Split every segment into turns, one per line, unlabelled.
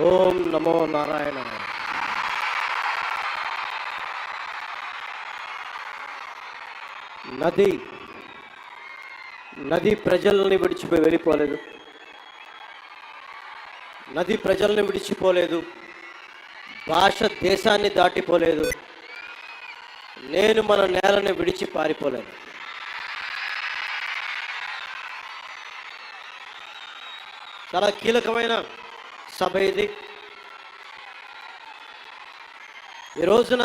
ఓం నమో నారాయణ. నది నది ప్రజల్ని విడిచిపోయి వెళ్ళిపోలేదు. నది ప్రజల్ని విడిచిపోలేదు. భాష దేశాన్ని దాటిపోలేదు. నేను మన నేలని విడిచి పారిపోలేదు. చాలా కీలకమైన సభ ఇది. ఈ రోజున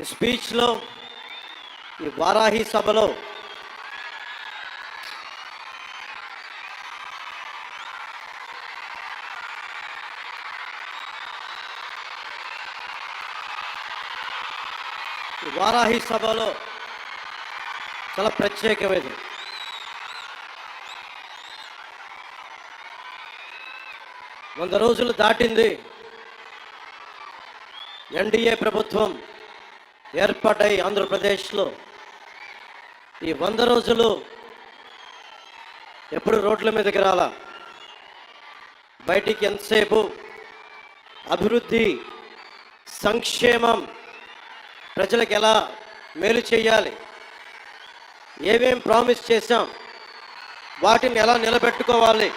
ఈ స్పీచ్లో, ఈ వారాహి సభలో చాలా ప్రత్యేకమైనది. వంద రోజులు దాటింది. ఎన్డీఏ ప్రభుత్వం ఏర్పాటై ఆంధ్రప్రదేశ్లో ఈ 100 రోజులు ఎప్పుడు రోడ్ల మీదకి రాలా. బయటికి ఎంతసేపు అభివృద్ధి, సంక్షేమం, ప్రజలకు ఎలా మేలు చేయాలి, ఏమేం ప్రామిస్ చేశాం, వాటిని ఎలా నిలబెట్టుకోవాలి,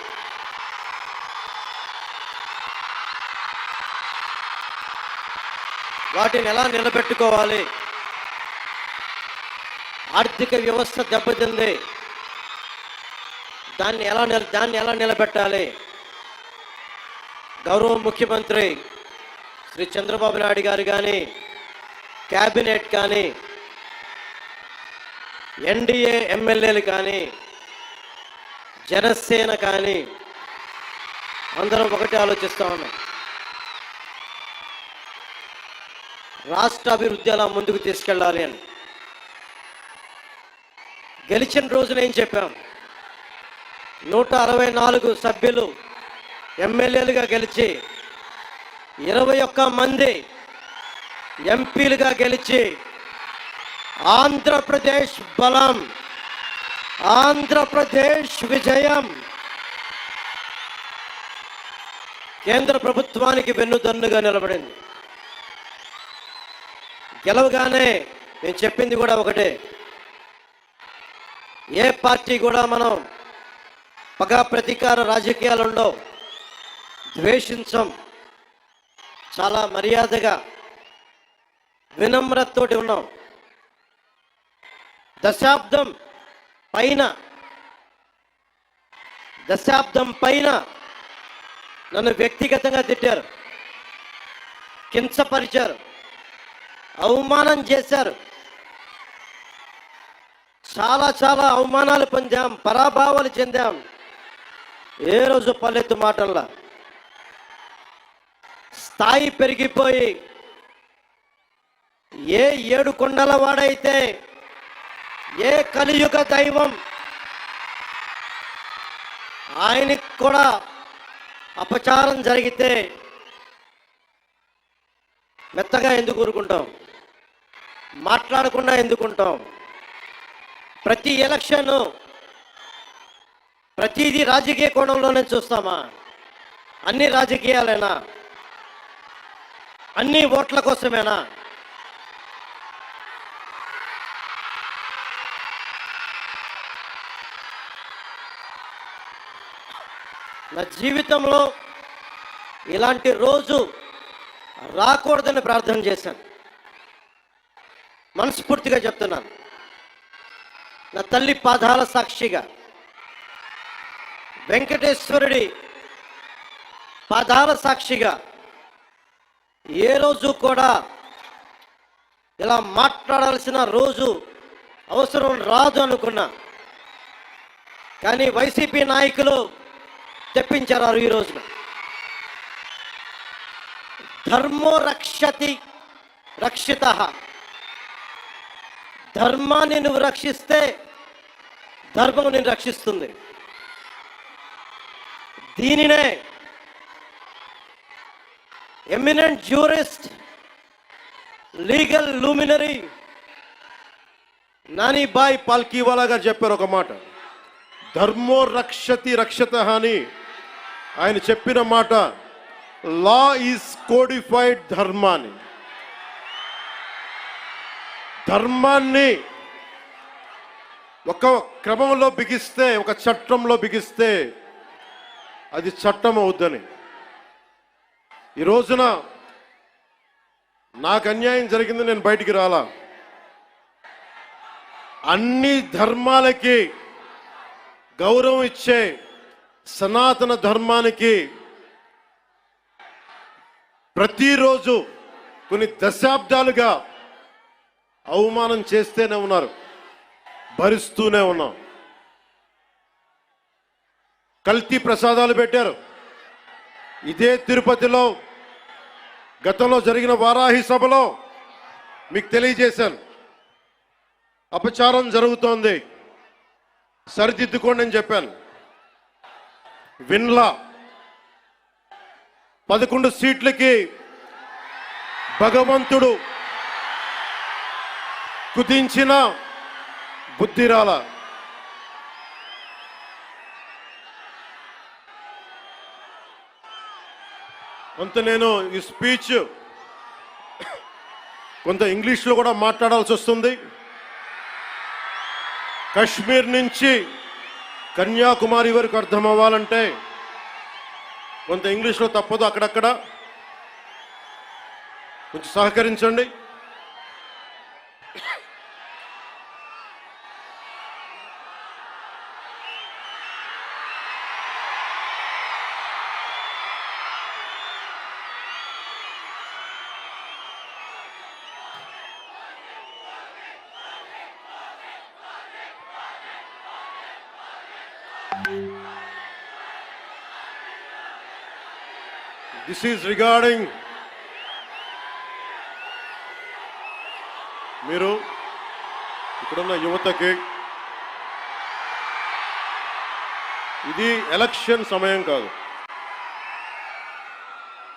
ఆర్థిక వ్యవస్థ దెబ్బతింది, దాన్ని ఎలా నిలబెట్టాలి. గౌరవ ముఖ్యమంత్రి శ్రీ చంద్రబాబు నాయుడు గారు కానీ, క్యాబినెట్ కానీ, ఎన్డీఏ ఎమ్మెల్యేలు కానీ, జనసేన కానీ అందరం ఒకటే ఆలోచిస్తూ ఉన్నాం. రాష్ట్ర అభివృద్ధి ఎలా ముందుకు తీసుకెళ్ళాలి అని. గెలిచిన రోజున ఏం చెప్పాం? 164 సభ్యులు ఎమ్మెల్యేలుగా గెలిచి, 21 మంది ఎంపీలుగా గెలిచి, ఆంధ్రప్రదేశ్ బలం, ఆంధ్రప్రదేశ్ విజయం, కేంద్ర ప్రభుత్వానికి వెన్నుదన్నుగా నిలబడింది. గెలవగానే నేను చెప్పింది కూడా ఒకటే, ఏ పార్టీ కూడా మనం పగ ప్రతీకార రాజకీయాలు ఉండవు, ద్వేషించం, చాలా మర్యాదగా వినమ్రతతోటి ఉన్నాం. దశాబ్దం పైన నన్ను వ్యక్తిగతంగా తిట్టారు, కించపరిచారు, అవమానం చేశారు. చాలా అవమానాలు పొందాం, పరాభావాలు చెందాం. ఏ రోజు పల్లెత్తు మాటల్లా స్థాయి పెరిగిపోయి, ఏ 7 కొండల వాడైతే, ఏ కలియుగ దైవం ఆయనకి కూడా అపచారం జరిగితే మెత్తగా ఎందుకు ఊరుకుంటాం? మాట్లాడకుండా ఎందుకుంటాం? ప్రతి ఎలక్షన్, ప్రతిదీ రాజకీయ కోణంలోనే చూస్తామా? అన్ని రాజకీయాలేనా? అన్ని ఓట్ల కోసమేనా? నా జీవితంలో ఇలాంటి రోజు రాకూడదని ప్రార్థన చేశాను. మనస్ఫూర్తిగా చెప్తున్నాను. నా తల్లి పాదాల సాక్షిగా, వెంకటేశ్వరుడి పాదాల సాక్షిగా ఏ రోజు కూడా ఇలా మాట్లాడాల్సిన రోజు, అవసరం రాదు అనుకున్నా. కానీ వైసీపీ నాయకులు తెప్పించారు ఈ రోజున. ధర్మో రక్షతి రక్షితః. ధర్మాన్ని నువ్వు రక్షిస్తే ధర్మం నిన్ను రక్షిస్తుంది. దీనినే eminent jurist, legal luminary, Nanibhai Palkhivala garu చెప్పారు ఒక మాట, ధర్మో రక్షతి రక్షత అని ఆయన చెప్పిన మాట. లా ఈజ్ కోడిఫైడ్ ధర్మాన్ని, ధర్మాన్ని ఒక క్రమంలో బిగిస్తే, ఒక చట్టంలో బిగిస్తే అది చట్టం అవుద్దని. ఈ రోజున నాకు అన్యాయం జరిగింది, నేను బయటికి రాలా. అన్ని ధర్మాలకి గౌరవం ఇచ్చే సనాతన ధర్మానికి ప్రతిరోజు కొన్ని దశాబ్దాలుగా అవమానం చేస్తూనే ఉన్నారు, భరిస్తూనే ఉన్నాం. కల్తీ ప్రసాదాలు పెట్టారు. ఇదే తిరుపతిలో గతంలో జరిగిన వారాహి సభలో మీకు తెలియజేశాను, అపచారం జరుగుతోంది, సరిదిద్దుకోండి అని చెప్పాను. విన్లా 11 సీట్లకి భగవంతుడు కుదించిన బుద్ధిరాల. కొంత నేను ఈ స్పీచ్ కొంత ఇంగ్లీష్లో కూడా మాట్లాడాల్సి వస్తుంది. కశ్మీర్ నుంచి కన్యాకుమారి వరకు అర్థం అవ్వాలంటే కొంత ఇంగ్లీష్లో తప్పదు, అక్కడక్కడ కొంచెం సహకరించండి. This is regarding మీరు ఇక్కడున్న యువతకి, ఇది ఎలక్షన్ సమయం కాదు,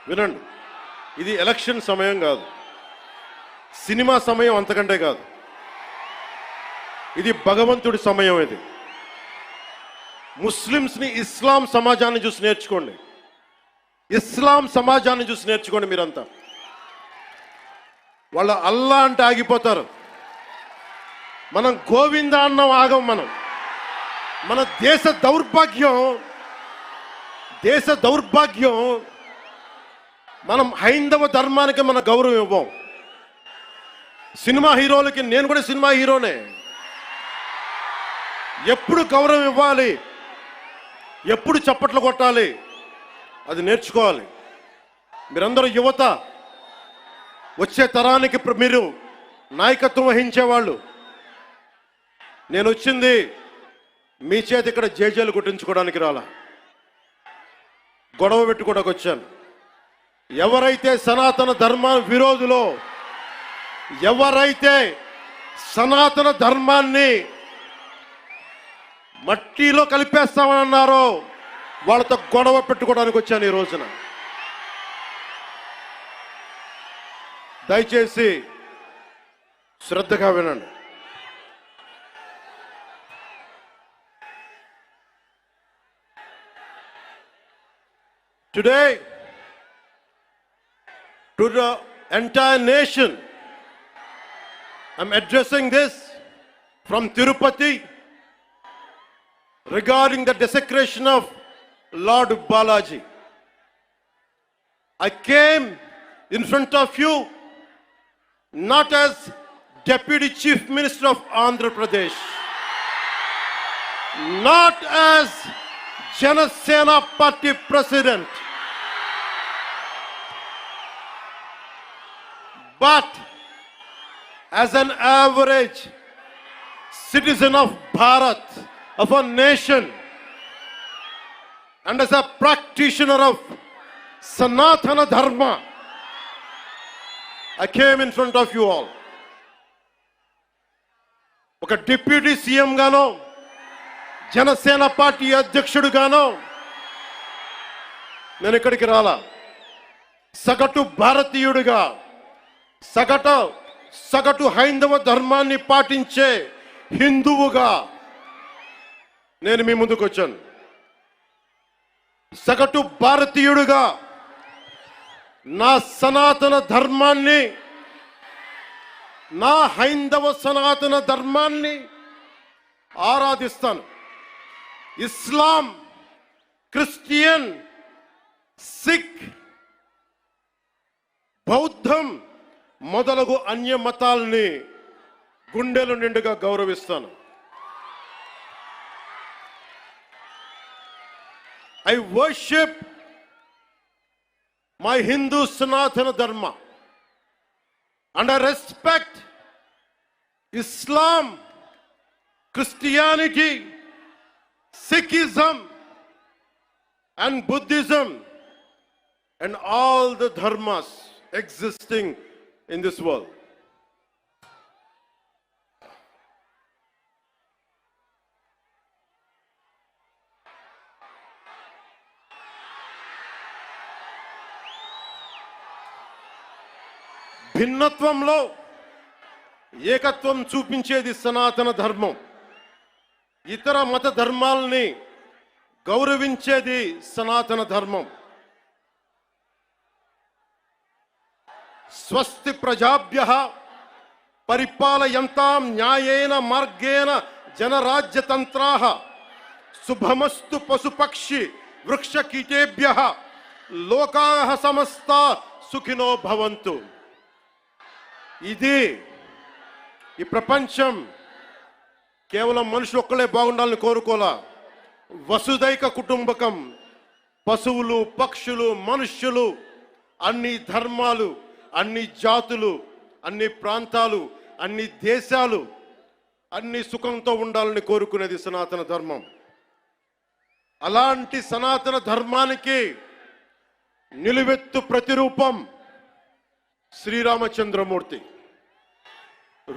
వినండి, ఇది ఎలక్షన్ సమయం కాదు, సినిమా సమయం అంతకంటే కాదు, ఇది భగవంతుడి సమయం. ఇది ముస్లిమ్స్ని, ఇస్లాం సమాజాన్ని చూసి నేర్చుకోండి, ఇస్లాం సమాజాన్ని చూసి నేర్చుకోండి. మీరంతా వాళ్ళ అల్లా అంటే ఆగిపోతారు, మనం గోవింద అన్నం ఆగం. మన దేశ దౌర్భాగ్యం మనం హైందవ ధర్మానికి మన గౌరవం ఇవ్వం. సినిమా హీరోలకి, నేను కూడా సినిమా హీరోనే, ఎప్పుడు గౌరవం ఇవ్వాలి, ఎప్పుడు చప్పట్లు కొట్టాలి, అది నేర్చుకోవాలి. మీరందరూ యువత, వచ్చే తరానికి మీరు నాయకత్వం వహించేవాళ్ళు. నేను వచ్చింది మీ చేతి ఇక్కడ జేజేలు కొట్టించుకోవడానికి రాలా, గొడవ పెట్టుకోవడానికి వచ్చాను. ఎవరైతే సనాతన ధర్మ విరోధులో, ఎవరైతే సనాతన ధర్మాన్ని మట్టిలో కలిపేస్తామని అన్నారో వాళ్ళతో గొడవ పెట్టుకోవడానికి వచ్చాను ఈ రోజున. దయచేసి శ్రద్ధగా వినండి. Today, to the entire nation, I'm addressing this from Tirupati regarding the desecration of Lord Balaji. I came in front of you not as Deputy Chief Minister of Andhra Pradesh, not as Janasena Party President, but as an average citizen of Bharat, of a nation, and as a practitioner of Sanatana Dharma. I came in front of you all. ఒక deputy CM గానో, Janasena party అధ్యక్షుడుగానో నేను ఇక్కడికి రాలా. సగటు భారతీయుడిగా, సగటు హైందవ ధర్మాన్ని పాటించే హిందువుగా నేను మీ ముందుకు వచ్చాను. సగటు భారతీయుడుగా నా సనాతన ధర్మాన్ని, నా హైందవ సనాతన ధర్మాన్ని ఆరాధిస్తాను. ఇస్లాం, క్రిస్టియన్, సిక్, బౌద్ధం మొదలగు అన్య మతాల్ని గుండెలు నిండుగా గౌరవిస్తాను. I worship my Hindu Sanatana Dharma and I respect Islam, Christianity, Sikhism and Buddhism and all the dharmas existing in this world. భిన్నత్వంలో ఏకత్వం చూపించేది సనాతన ధర్మం. ఇతర మత ధర్మాలని గౌరవించేది సనాతన ధర్మం. స్వస్తి ప్రజాభ్యః పరిపాలయంతాం న్యాయేన మార్గేణ జనరాజ్యతంత్రాః శుభమస్తు పశుపక్షి వృక్షకీటేభ్యః లోకాః సమస్తా సుఖినో భవంతు. ఇది ఈ ప్రపంచం కేవలం మనుషులు ఒక్కలే బాగుండాలని కోరుకోలా. వసుదైక కుటుంబకం, పశువులు, పక్షులు, మనుష్యులు, అన్ని ధర్మాలు, అన్ని జాతులు, అన్ని ప్రాంతాలు, అన్ని దేశాలు అన్ని సుఖంతో ఉండాలని కోరుకునేది సనాతన ధర్మం. అలాంటి సనాతన ధర్మానికి నిలువెత్తు ప్రతిరూపం శ్రీరామచంద్రమూర్తి.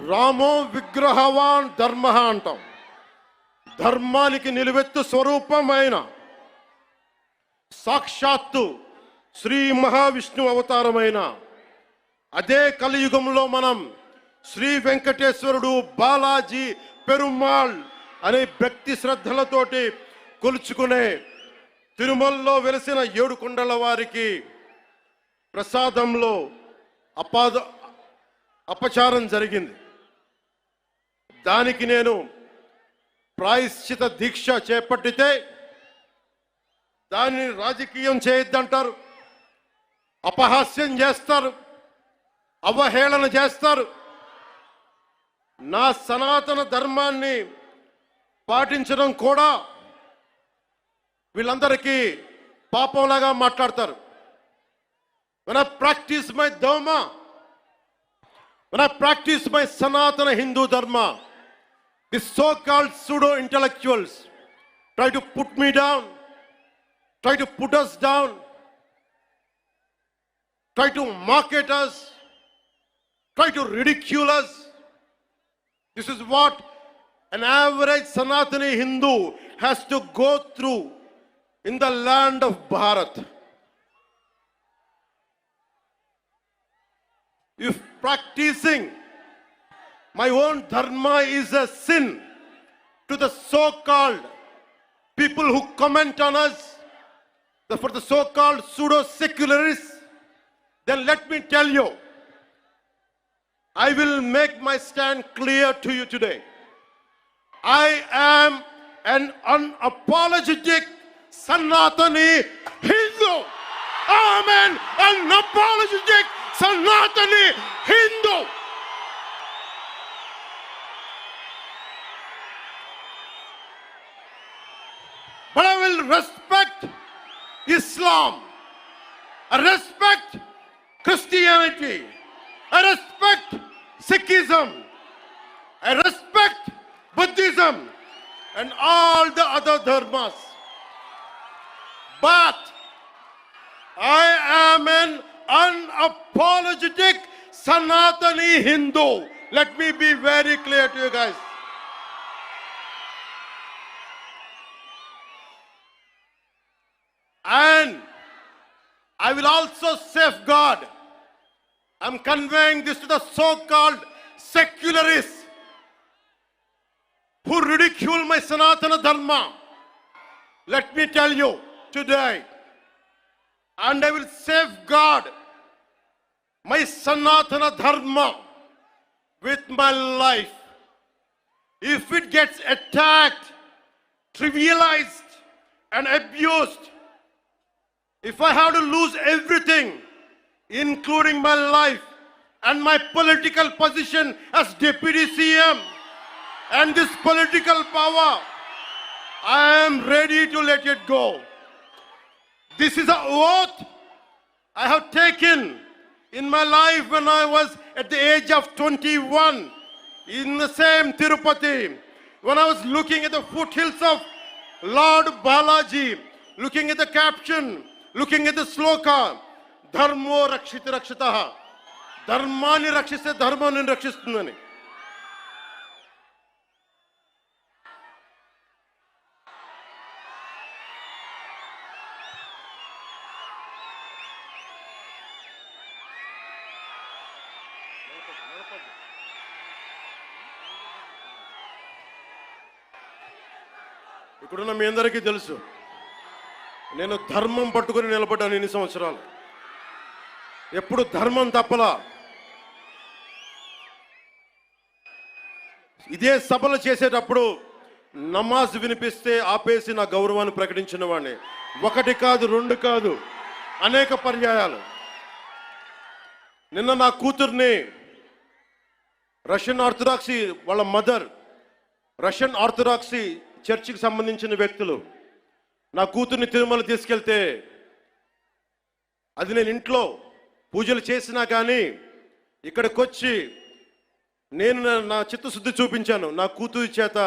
రామో విగ్రహవాన్ ధర్మ అంటాం. ధర్మానికి నిలువెత్తు స్వరూపమైన సాక్షాత్తు శ్రీ మహావిష్ణు అవతారమైన అదే కలియుగంలో మనం శ్రీ వెంకటేశ్వరుడు, బాలాజీ, పెరుమాళ్ అనే భక్తి శ్రద్ధలతోటి కొలుచుకునే తిరుమలలో వెలిసిన 7 కొండల వారికి ప్రసాదంలో అపచారం జరిగింది. దానికి నేను ప్రాయశ్చిత దీక్ష చేపట్టితే దానిని రాజకీయం చేయొద్దంటారు, అపహాస్యం చేస్తారు, అవహేళన చేస్తారు. నా సనాతన ధర్మాన్ని పాటించడం కూడా వీళ్ళందరికీ పాపంలాగా మాట్లాడతారు. When I practice my dharma, when I practice my Sanatana Hindu Dharma, the so-called pseudo-intellectuals try to put me down, try to put us down, try to mock at us, try to ridicule us. This is what an average Sanatani Hindu has to go through in the land of Bharat. If practicing my own dharma is a sin to the so-called people who comment on us, for the so-called pseudo-secularists, then let me tell you, I will make my stand clear to you today. I am an unapologetic Sanatani Hindu. I am an unapologetic Sanatani Hindu. But I will respect Islam. I respect Christianity. I respect Sikhism. I respect Buddhism and all the other dharmas. But I am an unapologetic Sanatani Hindu. Let me be very clear to you guys. And I will also safeguard. I'm conveying this to the so-called secularists. who ridicule my Sanatana Dharma, let me tell you today, and I will safeguard my Sanatana Dharma with my life. If it gets attacked, trivialized, and abused, if I have to lose everything, including my life and my political position as Deputy CM and this political power, I am ready to let it go. This is an oath I have taken in my life when I was at the age of 21 in the same Tirupati, when I was looking at the foothills of Lord Balaji, looking at the caption, looking at the sloka, Dharmo Rakshita Rakshitaha, Dharmani Rakshiste Dharmani Rakshistundani. ఇక్కడున్న మీ అందరికీ తెలుసు, నేను ధర్మం పట్టుకొని నిలబడ్డాను ఇన్ని సంవత్సరాలు. ఎప్పుడు ధర్మం తప్పలా. ఇదే సభలు చేసేటప్పుడు నమాజ్ వినిపిస్తే ఆపేసి నా గౌరవాన్ని ప్రకటించిన వాడిని. ఒకటి కాదు, రెండు కాదు, అనేక పర్యాయాలు. నిన్న నా కూతుర్ని రష్యన్ ఆర్థడాక్సీ వాళ్ళ మదర్, రష్యన్ ఆర్థడాక్సీ చర్చికి సంబంధించిన వ్యక్తులు నా కూతుర్ని తిరుమల తీసుకెళ్తే, అది నేను ఇంట్లో పూజలు చేసినా కానీ ఇక్కడికి వచ్చి నేను నా చిత్తశుద్ధి చూపించాను. నా కూతురి చేత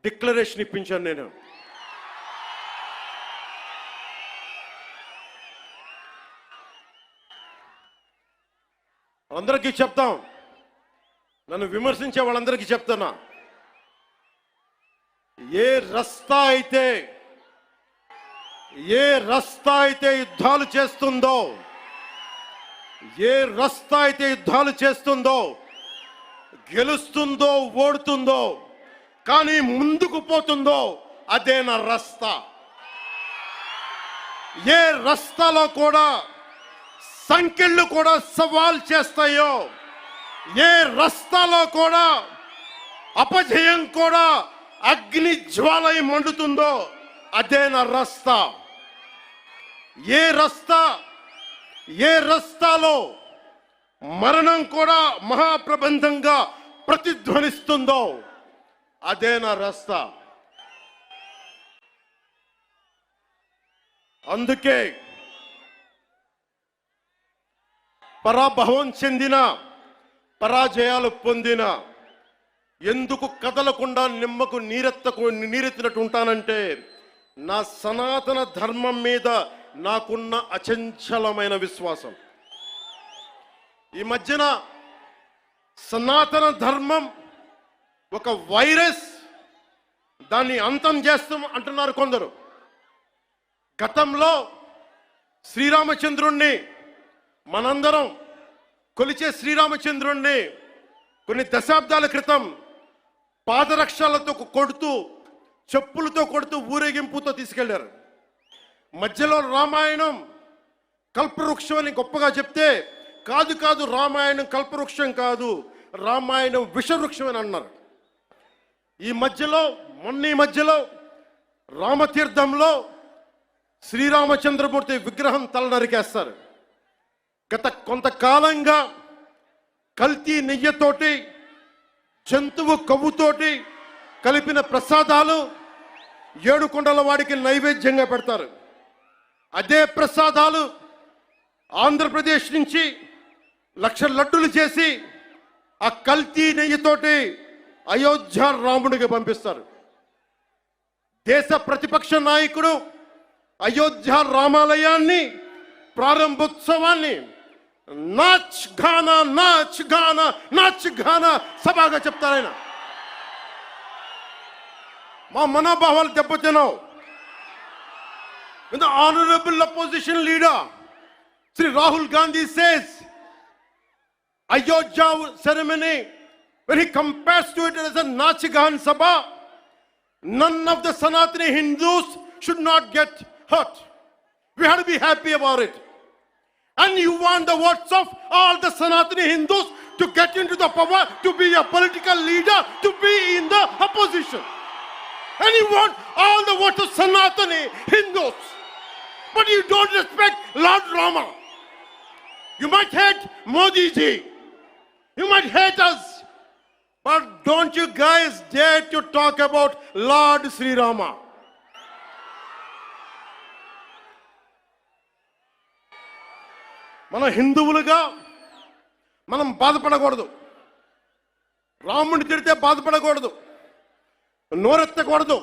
డిక్లరేషన్ ఇప్పించాను. నేను అందరికీ చెప్తాం, నన్ను విమర్శించే వాళ్ళందరికీ చెప్తానా, ఏ రస్తా అయితే యుద్ధాలు చేస్తుందో, ఏ రస్తా అయితే యుద్ధాలు చేస్తుందో, గెలుస్తుందో ఓడుతుందో, కానీ ముందుకు పోతుందో, అదే నా రస్తా. ఏ రస్తాలో కూడా సంఖ్యలు కూడా సవాల్ చేస్తాయో, ఏ రస్తాలో కూడా అపజయం కూడా అగ్ని జ్వాలై మండుతుందో, అదే నా రస్తా. ఏ రస్తాలో మరణం కూడా మహాప్రబంధంగా ప్రతిధ్వనిస్తుందో, అదే నా రస్తా. అందుకే పరాభవం చెందిన, పరాజయాలు పొందిన, ఎందుకు కదలకుండా నిమ్మకు నీరెత్తినట్టు ఉంటానంటే, నా సనాతన ధర్మం మీద నాకున్న అచంచలమైన విశ్వాసం. ఈ మధ్యన సనాతన ధర్మం ఒక వైరస్, దాన్ని అంతం చేస్తాం అంటున్నారు కొందరు. గతంలో శ్రీరామచంద్రుణ్ణి, మనందరం కొలిచే శ్రీరామచంద్రుణ్ణి కొన్ని దశాబ్దాల క్రితం పాదరక్షలతో కొడుతూ, చెప్పులతో కొడుతూ, ఊరేగింపుతో తీసుకెళ్లారు. మధ్యలో రామాయణం కల్పవృక్షం అని గొప్పగా చెప్తే, కాదు రామాయణం కల్పవృక్షం కాదు, రామాయణం విషవృక్షం అని అన్నారు. ఈ మధ్యలో రామతీర్థంలో శ్రీరామచంద్రమూర్తి విగ్రహం తల నరికేస్తారు. గత కొంతకాలంగా కల్తీ నెయ్యితోటి, జంతువు కొవ్వుతోటి కలిపిన ప్రసాదాలు ఏడుకొండల వాడికి నైవేద్యంగా పెడతారు. అదే ప్రసాదాలు ఆంధ్రప్రదేశ్ నుంచి 1,00,000 లడ్డులు చేసి ఆ కల్తీ నెయ్యితోటి అయోధ్య రాముడికి పంపిస్తారు. దేశ ప్రతిపక్ష నాయకుడు అయోధ్య రామాలయాన్ని ప్రారంభోత్సవాన్ని నాచ్ గానా సభగా చెప్తారాయన. మా మనోభావాలు దెబ్బతిన్నావు. When the honorable opposition leader Sri Rahul Gandhi says Ayodhya ceremony, when he compares to it as a Nachigan Sabha, None of the Sanatani Hindus should not get hurt. We have to be happy about it. And you want the votes of all the Sanatani Hindus to get into the power, to be a political leader, to be in the opposition. And you want all the votes of Sanatani Hindus. But you don't respect Lord Rama. You might hate Modi ji. You might hate us. But don't you guys dare to talk about Lord Sri Rama. మన హిందువులుగా మనం బాధపడకూడదు. రాముడిని తిడితే బాధపడకూడదు, నోరెత్తకూడదు.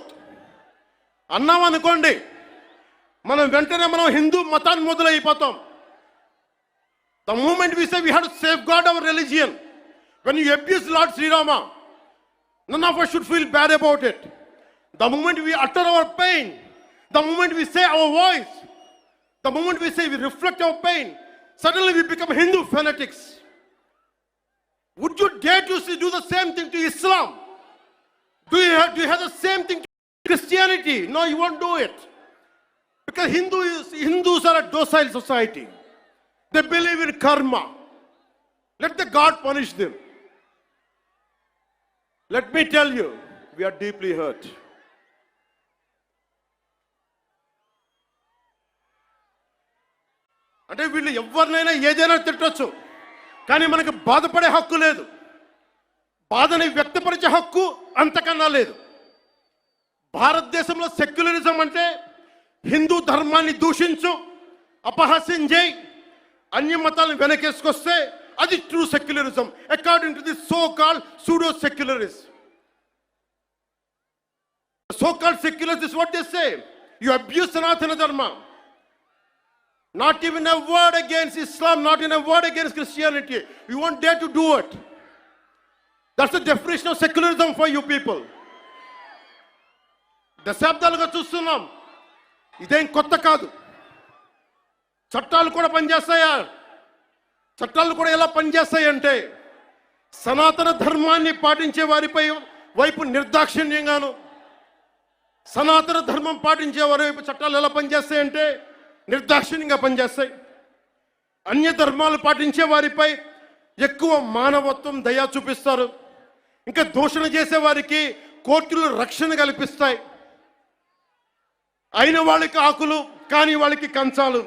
అన్నాం అనుకోండి, మనం వెంటనే మనం హిందూ మతాన్ని మొదలైపోతాం. The moment we say we have to safeguard our religion, when you abuse Lord Sri Rama, none of us should feel bad about it. The moment we utter our pain, the moment we say our voice, the moment we say we reflect our pain, suddenly we become Hindu fanatics. Would you dare to do the same thing to Islam? Do you have the same thing to Christianity? No, you won't do it. Because Hindus are a docile society. They believe in karma. Let the God punish them. Let me tell you, we are deeply hurt. అంటే వీళ్ళు ఎవరినైనా ఏదైనా తిట్టొచ్చు, కానీ మనకు బాధపడే హక్కు లేదు. బాధని వ్యక్తపరిచే హక్కు అంతకన్నా లేదు. భారతదేశంలో సెక్యులరిజం అంటే హిందూ ధర్మాన్ని దూషించు, అపహాస్యం చేయి, అన్య మతాలను వెనకేసుకొస్తే అది true secularism according to the so called pseudo secularist. So called secularists is what they say. You abuse Sanatana Dharma. Not even a word against Islam, not even a word against Christianity. You won't dare to do it. That's the definition of secularism for you people. దశాబ్దాలుగా చూస్తున్నాం, ఇదేం కొత్త కాదు. చట్టాలు కూడా పనిచేస్తాయా? చట్టాలు కూడా ఎలా పనిచేస్తాయంటే సనాతన ధర్మాన్ని పాటించే వారిపై వైపు నిర్దాక్షిణ్యంగాను, సనాతన ధర్మం పాటించే వారి వైపు చట్టాలు ఎలా పనిచేస్తాయంటే నిర్దాక్షిణ్యంగా పనిచేస్తాయి. అన్య ధర్మాలు పాటించే వారిపై ఎక్కువ మానవత్వం, దయ చూపిస్తారు. ఇంకా దూషణ చేసే వారికి కోర్టులు రక్షణ కల్పిస్తాయి. అయిన వాళ్ళకి ఆకులు, కాని వాళ్ళకి కంచాలు.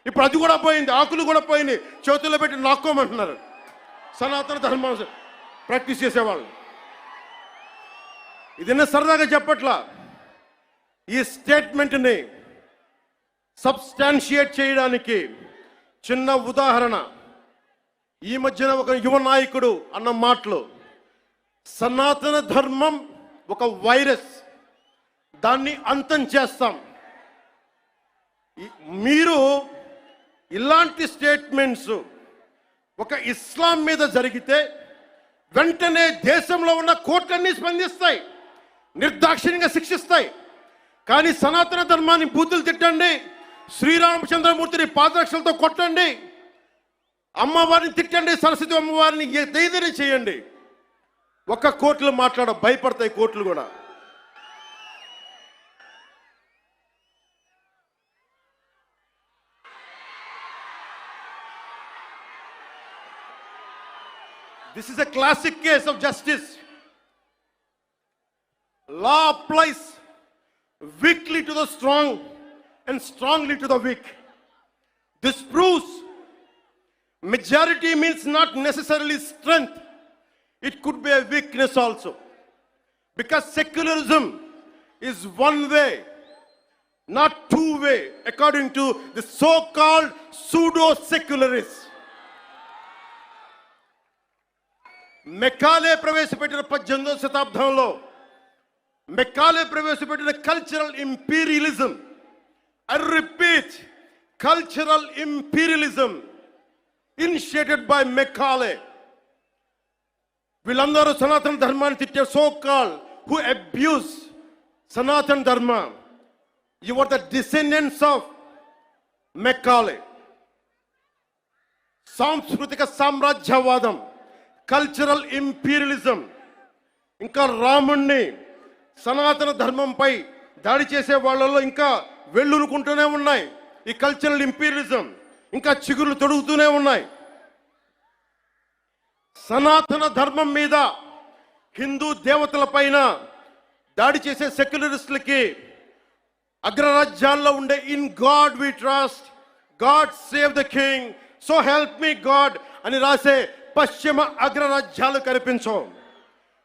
ఇప్పుడు అది కూడా పోయింది, ఆకులు కూడా పోయింది. చేతుల్లో పెట్టి నాక్కోమంటున్నారు సనాతన ధర్మం ప్రాక్టీస్ చేసేవాళ్ళు. ఇదన్నా సరదాగా చెప్పట్లా. ఈ స్టేట్మెంట్ని సబ్స్టాన్షియేట్ చేయడానికి చిన్న ఉదాహరణ. ఈ మధ్యన ఒక యువ నాయకుడు అన్న మాటలు, సనాతన ధర్మం ఒక వైరస్, దాన్ని అంతం చేస్తాం. మీరు ఇలాంటి స్టేట్మెంట్స్ ఒక ఇస్లాం మీద జరిగితే వెంటనే దేశంలో ఉన్న కోర్టులన్నీ స్పందిస్తాయి, నిర్దాక్షిణ్యంగా శిక్షిస్తాయి. కానీ సనాతన ధర్మాన్ని బూతులు తిట్టండి, శ్రీరామచంద్రమూర్తిని పాదరక్షలతో కొట్టండి, అమ్మవారిని తిట్టండి, సరస్వతి అమ్మవారిని ఏదైనా చేయండి, ఒక్క కోర్టులు భయపడతాయి కోర్టులు కూడా. This is a classic case of justice. Law applies weakly to the strong and strongly to the weak. This proves majority means not necessarily strength. It could be a weakness also. Because secularism is one way, not two way, according to the so-called pseudo-secularists. Macaulay ప్రవేశపెట్టిన 18వ శతాబ్దంలో Macaulay ప్రవేశపెట్టిన cultural imperialism, I repeat, cultural imperialism initiated by Macaulay. వీళ్ళందరూ సనాతన ధర్మాన్ని తిట్టే so call who abuse Sanatana Dharma, you are the descendants of Macaulay. సాంస్కృతిక సామ్రాజ్యవాదం, cultural imperialism, ఇంకా రాముణ్ణి సనాతన ధర్మంపై దాడి చేసే వాళ్ళలో ఇంకా వెళ్ళునుకుంటూనే ఉన్నాయి. ఈ కల్చరల్ ఇంపీరియలిజం ఇంకా చిగురులు తొడుగుతూనే ఉన్నాయి. సనాతన ధర్మం మీద, హిందూ దేవతల పైన దాడి చేసే సెక్యులరిస్టులకి అగ్రరాజ్యాల్లో ఉండే in God we trust, God save the king, so help me God అని రాసే పశ్చిమ అగ్రరాజ్యాలు కనిపించవు.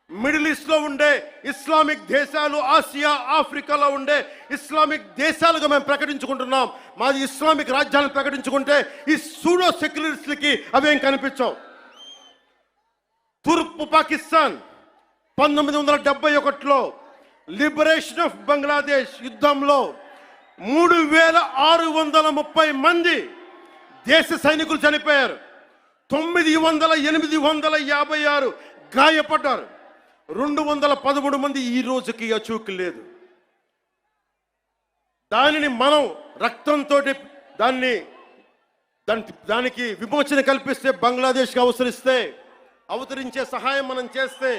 మిడిల్ ఈస్ట్ లో ఉండే ఇస్లామిక్ దేశాలు, ఆసియా, ఆఫ్రికాలో ఉండే ఇస్లామిక్ దేశాలుగా మేము ప్రకటించుకుంటున్నాం. మాది ఇస్లామిక్ రాజ్యాలను ప్రకటించుకుంటే ఈ సూడో సెక్యులరిస్టులకి అవేం కనిపించవు. తూర్పు పాకిస్తాన్ 1971లో లిబరేషన్ ఆఫ్ బంగ్లాదేశ్ యుద్ధంలో 3630 మంది దేశ సైనికులు చనిపోయారు. 856 గాయపడ్డారు. 213 మంది ఈ రోజుకి అచూకు లేదు. దానిని మనం రక్తంతో దానికి విమోచన కల్పిస్తే, బంగ్లాదేశ్కి అవతరించే సహాయం మనం చేస్తే,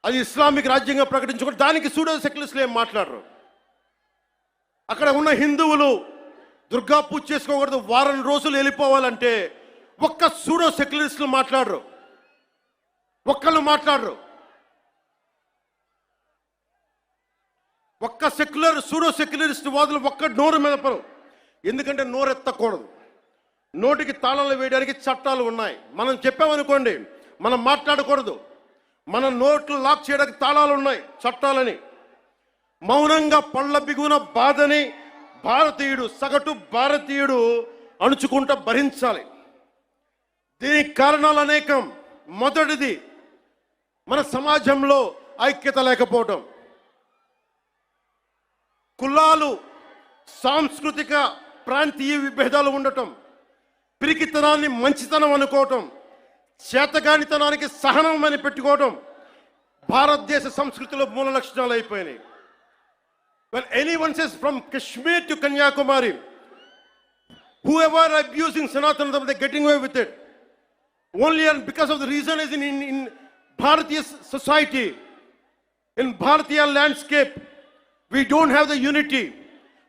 అది ఇస్లామిక్ రాజ్యంగా ప్రకటించుకుంటే దానికి సూడో సెక్యులరిస్టులు ఏం మాట్లాడరు. అక్కడ ఉన్న హిందువులు దుర్గా పూజ చేసుకోకూడదు, వారం రోజులు వెళ్ళిపోవాలంటే ఒక్క సూడో సెక్యులరిస్టులు మాట్లాడరు. ఒక్కళ్ళు మాట్లాడరు. ఒక్క సూడో సెక్యులరిస్ట్ వాదులు ఒక్క నోరు మెదపరు. ఎందుకంటే నోరెత్తకూడదు. నోటికి తాళాలు వేయడానికి చట్టాలు ఉన్నాయి. మనం చెప్పామనుకోండి, మనం మాట్లాడకూడదు. మన నోట్లు లాక్ చేయడానికి తాళాలు ఉన్నాయి, చట్టాలని. మౌనంగా పళ్ళ బిగున బాధని సగటు భారతీయుడు అణుచుకుంటూ భరించాలి. దీనికి కారణాలు అనేకం. మొదటిది, మన సమాజంలో ఐక్యత లేకపోవటం. కులాలు, సాంస్కృతిక, ప్రాంతీయ విభేదాలు ఉండటం, పిరికితనాన్ని మంచితనం అనుకోవటం, చేతగానితనానికి సహనం అని పెట్టుకోవటం భారతదేశ సంస్కృతిలో మూల లక్షణాలు అయిపోయినాయి. When anyone says from Kashmir to Kanyakumari, whoever are abusing Sanatana Dharma, they're getting away with it. Only and because of the reason is in Bharatiya society, in Bharatiya landscape, we don't have the unity,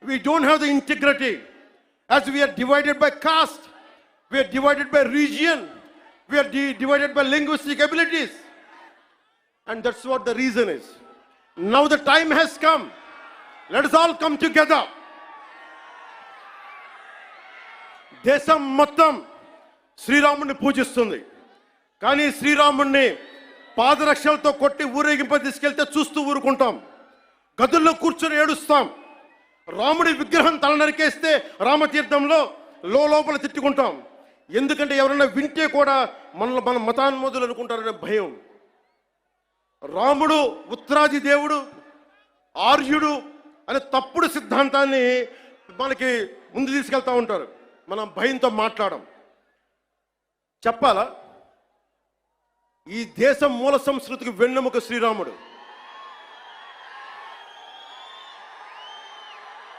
we don't have the integrity. As we are divided by caste, we are divided by region, we are divided by linguistic abilities. And that's what the reason is. Now the time has come. Let us all come together. దేశం మొత్తం శ్రీరాముడిని పూజిస్తుంది. కానీ శ్రీరాముడిని పాదరక్షలతో కొట్టి ఊరేగింప తీసుకెళ్తే చూస్తూ ఊరుకుంటాం. గదుల్లో కూర్చొని ఏడుస్తాం. రాముడి విగ్రహం తల నరికేస్తే రామతీర్థంలో లోపల తిట్టుకుంటాం. ఎందుకంటే ఎవరైనా వింటే కూడా మన మతాన్మోదులు అనుకుంటారనే భయం. రాముడు ఉత్తరాది దేవుడు, ఆర్యుడు అనే తప్పుడు సిద్ధాంతాన్ని మనకి ముందు తీసుకెళ్తా ఉంటారు. మనం భయంతో మాట్లాడం. చెప్పాలా, ఈ దేశం మూల సంస్కృతికి వెన్నెముక శ్రీరాముడు.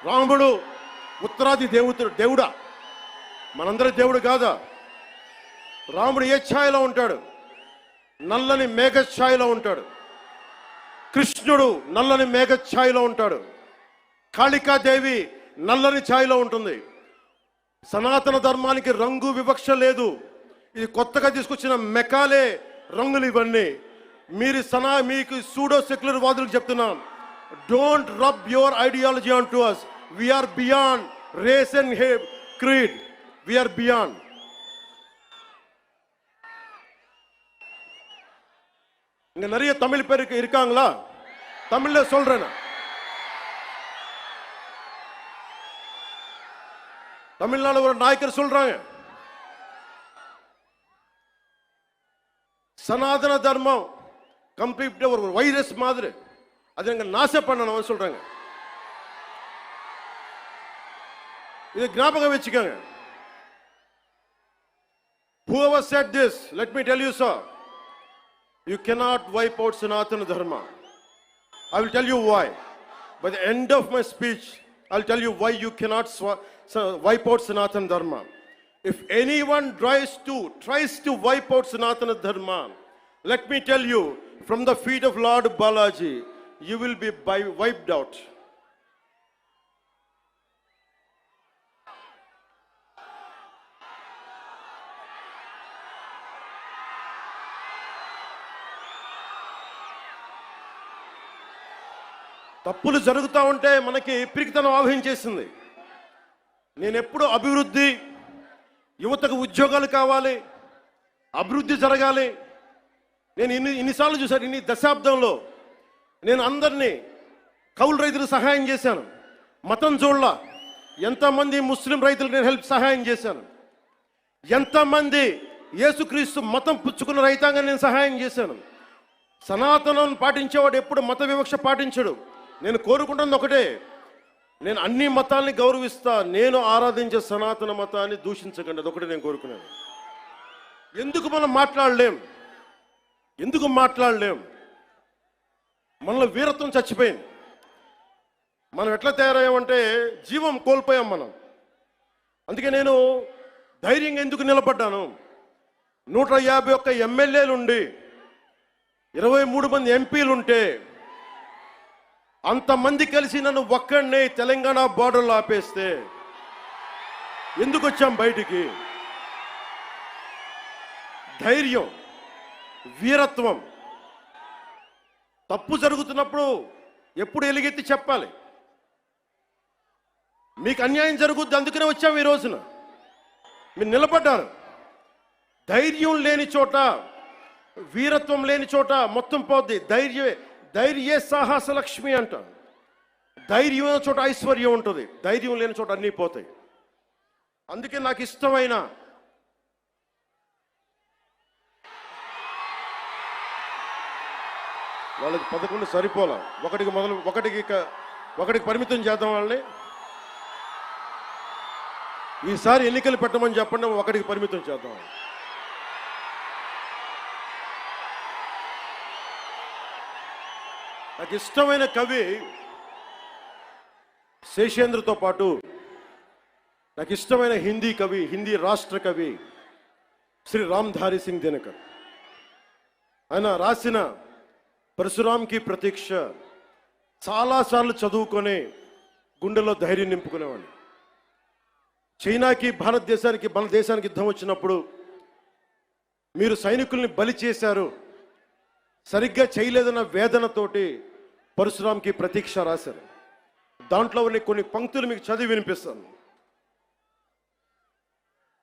రాముడు ఉత్తరాది దేవుడా? మనందరి దేవుడు కాదా? రాముడు ఏ ఛాయలో ఉంటాడు? నల్లని మేఘ ఛాయలో ఉంటాడు. కృష్ణుడు నల్లని మేఘ ఛాయలో ఉంటాడు. కాళికాదేవి నల్లని ఛాయలో ఉంటుంది. సనాతన ధర్మానికి రంగు వివక్ష లేదు. ఇది కొత్తగా తీసుకొచ్చిన మెకాలే రంగులు ఇవన్నీ. మీకు సూడో సెక్యులర్ వాదులకు చెప్తున్నాం, don't rub your ideology on to us. We are beyond race and creed. We are beyond. இங்க நிறைய தமிழ் பேர் இருக்காங்களா? தமிழ்ல சொல்றேன். தமிழ்நாடு ஒரு நாயக்கர் சொல்றாங்க, சனாதன தர்மம் கம்ப்ளீட்டா ஒரு வைரஸ் மாதிரி, அதை எங்க நாச பண்ணணும் சொல்றாங்க. இது ஞாபகம் வச்சுக்கோங்க. Whoever said this, let me tell you, sir, you cannot wipe out Sanatana Dharma. I will tell you why. By the end of my speech, I'll tell you why you cannot wipe out Sanatana Dharma. If anyone tries to wipe out Sanatana Dharma, let me tell you, from the feet of Lord Balaji, you will be wiped out. తప్పులు జరుగుతూ ఉంటే మనకి పిరికితనం ఆవహించేసింది. నేను ఎప్పుడు అభివృద్ధి, యువతకు ఉద్యోగాలు కావాలి, అభివృద్ధి జరగాలి. నేను ఇన్నిసార్లు చూశాను. ఇన్ని దశాబ్దంలో నేను అందరినీ కౌలు రైతులకు సహాయం చేశాను, మతం చూడలా. ఎంతమంది ముస్లిం రైతులకు నేను సహాయం చేశాను, ఎంతమంది యేసుక్రీస్తు మతం పుచ్చుకున్న రైతాంగాన్ని నేను సహాయం చేశాను. సనాతనం పాటించేవాడు ఎప్పుడు మత వివక్ష పాటించడు. నేను కోరుకుంటున్నది ఒకటే, నేను అన్ని మతాల్ని గౌరవిస్తా, నేను ఆరాధించే సనాతన మతాన్ని దూషించకండి. అదొకటి నేను కోరుకున్నాను. ఎందుకు మనం మాట్లాడలేం? మనలో వీరత్వం చచ్చిపోయింది. మనం ఎట్లా తయారయ్యామంటే జీవం కోల్పోయాం మనం. అందుకే నేను ధైర్యంగా ఎందుకు నిలబడ్డాను? 151 ఎమ్మెల్యేలుండి 23 మంది ఎంపీలుంటే అంతమంది కలిసి నన్ను ఒక్కడినే తెలంగాణ బార్డర్లో ఆపేస్తే ఎందుకు వచ్చాం బయటికి? ధైర్యం, వీరత్వం. తప్పు జరుగుతున్నప్పుడు ఎప్పుడు ఎలుగెత్తి చెప్పాలి. మీకు అన్యాయం జరుగుద్ది, అందుకనే వచ్చాము ఈ రోజున. మీరు నిలబడ్డారు. ధైర్యం లేని చోట, వీరత్వం లేని చోట మొత్తం పోద్ది. ధైర్యే సాహస లక్ష్మి అంట. ధైర్యం లేని చోట ఐశ్వర్యం ఉంటుంది, ధైర్యం లేని చోట అన్నీ పోతాయి. అందుకే నాకు ఇష్టమైన వాళ్ళకి 11 సరిపోలా, ఒకటికి పరిమితం చేద్దాం వాళ్ళని. ఈసారి ఎన్నికలు పెట్టమని చెప్పండి, ఒకటికి పరిమితం చేద్దాం. నాకు ఇష్టమైన కవి శేషేంద్రతో పాటు నాకు ఇష్టమైన హిందీ కవి, హిందీ రాష్ట్ర కవి శ్రీ రామ్ధారి సింగ్ దినకర్. ఆయన రాసిన పరశురాంకి ప్రతీక్ష చాలాసార్లు చదువుకొని గుండెలో ధైర్యం నింపుకునేవాడిని. చైనాకి మన దేశానికి యుద్ధం వచ్చినప్పుడు మీరు సైనికుల్ని బలి చేశారు, సరిగ్గా చేయలేదన్న వేదనతోటి పరశురాంకి ప్రతీక్ష రాశారు. దాంట్లో కొన్ని పంక్తులు మీకు చదివి వినిపిస్తాను.